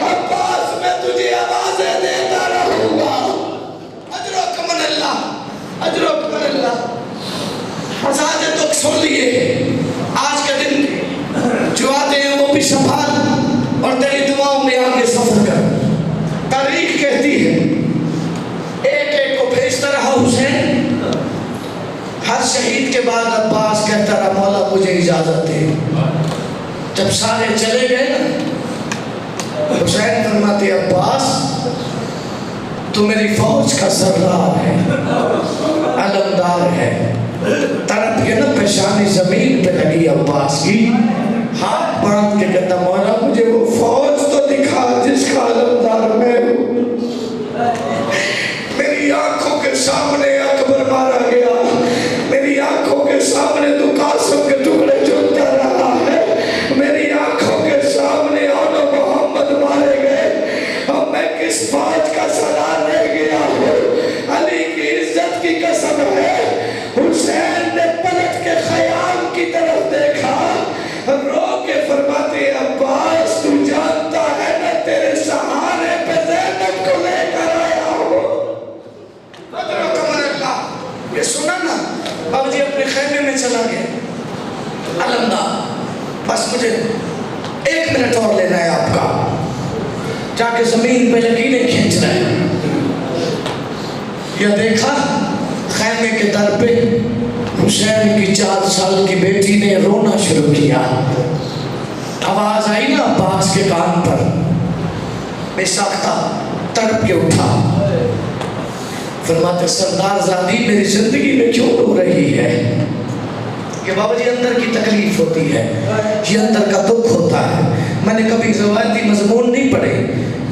عباس میں تجھے آوازیں دیتا رہوں گا۔ اجرک من اللہ، اجرک من اللہ۔ مزاج تو سن لیے، آج کے دن جو آتے ہیں وہ بھی سنبھال اور تیری دعاؤں میں آگے سفر کر۔ تاریخ کہتی ہے ایک ایک کو بھیجتا رہا حسین، ہر شہید کے بعد عباس کہتا رہا مولا مجھے اجازت دے۔ جب سارے چلے گئے نا، حسین فرماتے عباس تو میری فوج کا سردار ہے، علمدار ہے۔ تڑپ کے نا پیشانی زمین پہ لگی عباس کی، ہاتھ باندھ کے کہتا مولا مجھے وہ فوج تو دکھا جس کا علمدار میں ہوں۔ میری آنکھوں کے سامنے اکبر مارا گیا، میری آنکھوں کے سامنے تو قاسم کے ٹکڑے چنتا رہا ہے، میری آنکھوں کے سامنے اون محمد مارے گئے، اور میں کس فوج کا سردار رہ گیا ہوں؟ علی کی عزت کی قسم ہے۔ حسین نے پلٹ کے خیام کی طرف دیکھا، رو کے فرماتے عباس تو جانتا ہے میں تیرے سہارے پہ زینب کو لے کر آیا ہوں۔ یہ سنا نا، اب جی اپنے خیمے میں چلا گیا علمدار، بس مجھے 1 منٹ اور لینا ہے آپ کا، جا کے زمین پہ لکیریں کھینچ رہے ہیں۔ یہ دیکھا خیمے کے در پہ حسین کی 4 سال کی بیٹی نے رونا شروع کیا۔ آواز آئی نا عباس کے کان پر، بے ساختہ تڑپ کے اٹھا، فرماتے سردار زادی میری زندگی میں کیوں رو رہی ہے؟ کہ بابا جی اندر کی تکلیف ہوتی ہے، یہ اندر کا دکھ ہوتا ہے۔ میں نے کبھی روایتی مضمون نہیں پڑھے،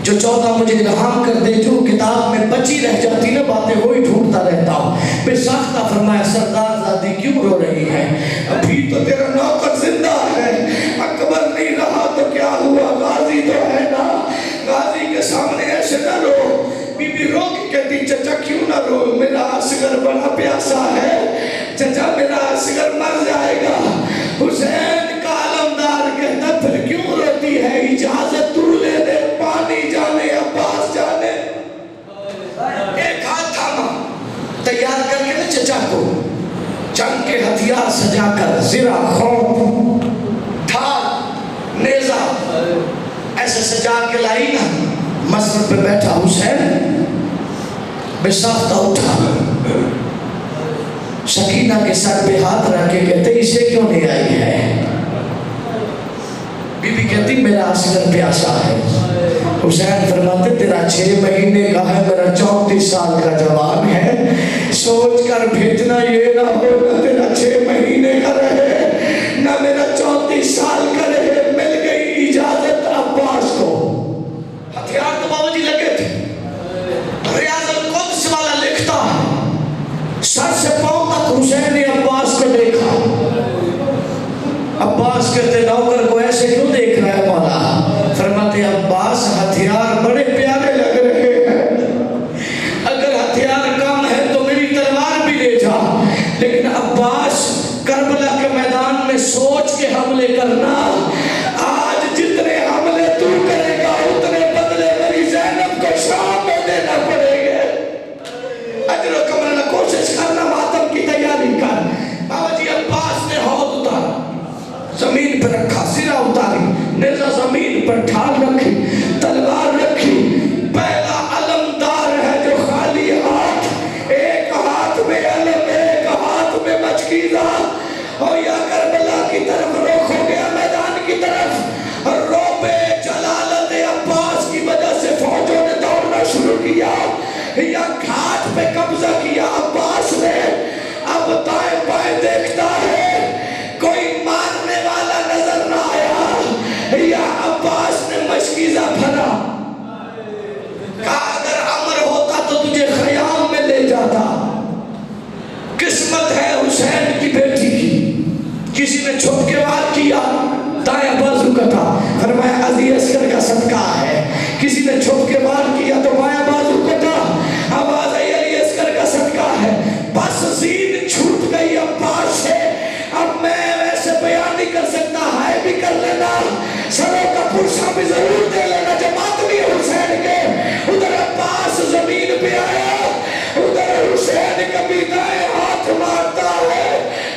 جو 14 مجھے الہام کر دے، جو کتاب میں بچی رہ جاتی نا باتیں وہی ڈھونڈتا رہتا ہوں۔ بے ساختہ فرمایا سردار زادی کیوں رو رہی ہے؟ ابھی تو تیرا نوکر زندہ ہے، اکبر نہیں رہا تو کیا ہوا، غازی تو ہے نا، غازی کے سامنے ایسے نہ رو۔ بی بی رو کے کہتی چچا کیوں نہ رو، میرا اصغر بڑا پیاسا ہے، چچا میرا اصغر مر جائے گا۔ حسین کا علمدار کہتا پھر کیوں روتی ہے، اجازت تو لے دے، پانی جانے عباس جانے۔ ایک ہاتھ تھاما، تیار کر کے چچا کو جنگ کے ہتھیار سجا کر، زرہ، خوف، ڈھال، نیزہ ایسے سجا کے لائی نا، مسجد پہ بیٹھا حسین بے ساختہ اٹھا، سکینہ کے سر پہ ہاتھ رکھ کے کہتے اسے کیوں نہیں آئی ہے؟ بی بی کہتی میرا اصغر پیاسا ہے۔ حسین فرماتے تیرا 6 مہینے کا ہے، میرا 34 سال کا جوان ہے، سوچ کر بھیجنا یہ نہ ہو نہ تیرا 6 مہینے کا رہے نہ میرا 34 سال کا رہے۔ مل گئی اجازت عباس کو، ہتھیار تو بابا جی لگے تھے۔ ریاض القدس والا لکھتا ہے سر سے پاؤں تک حسین نے عباس کو دیکھا۔ عباس کہتے نوکر کو ایسے کیوں دیکھ رہا ہے مولا؟ فرماتے عباس ہتھیار بڑے پیارے لگ رہے ہیں، اگر ہتھیار کم ہے تو میری تلوار بھی لے جا، لیکن عباس کربلا کے میدان میں سوچ کے حملے کرنا، آج جتنے قبضہ کیا عباس نے، اب دائیں بائیں دیکھتا ہے کوئی مارنے والا نظر نہ آیا، یا عباس نے مشکیزہ بھرا، کہا اگر عمر ہوتا تو تجھے خیام میں لے جاتا، قسمت ہے حسین کی بیٹی کی، کسی نے چھپ کے وار کیا، دائیں بازو کٹا، فرمایا علی اصغر کا صدقہ ہے، کسی نے چھپ کے وار کیا تو بائیں بازو کٹا، آواز آئی علی اصغر کا صدقہ ہے، بس زین چھوٹ گئی عباس سے، اب میں ویسے بیان نہیں کر سکتا، ہائے بھی کر لینا، سروں کا پرسا بھی ضرور دے لینا، جماعت بھی حسین کے، ادھر عباس زمین پہ آیا، ادھر حسین کبھی دائیں ہاتھ مارتا ہے،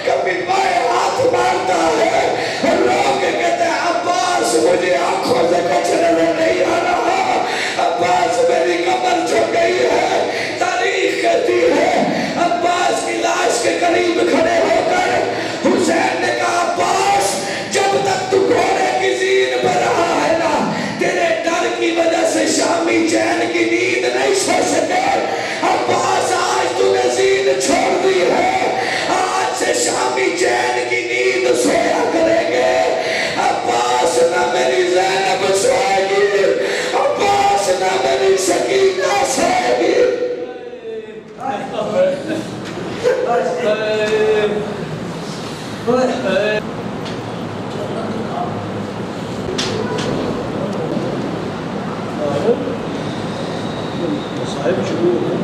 کبھی بائیں ہاتھ مارتا ہے، لوگ کہتے ہیں عباس مجھے آنکھوں سے کچھ نظر نہیں آ رہا، عباس میری کمر جھک گئی ہے، تاریخ کہتی ہے عباس کی لاش کے قریب کھڑے ہو کر حسین نے کہا عباس جب تک تو گھوڑے کی زین پر رہا ہے نا، تیرے ڈر کی وجہ سے شامی چین کی نیند نہیں سو سکے، عباس آج تو نے زین چھوڑ دی ہے، آج سے شامی چین کی نیند سویا کریں گے، عباس نہ میری زینب سوئے گی، عباس نہ میری سکینہ سوئے گی۔ صاحب شروع ہو گیا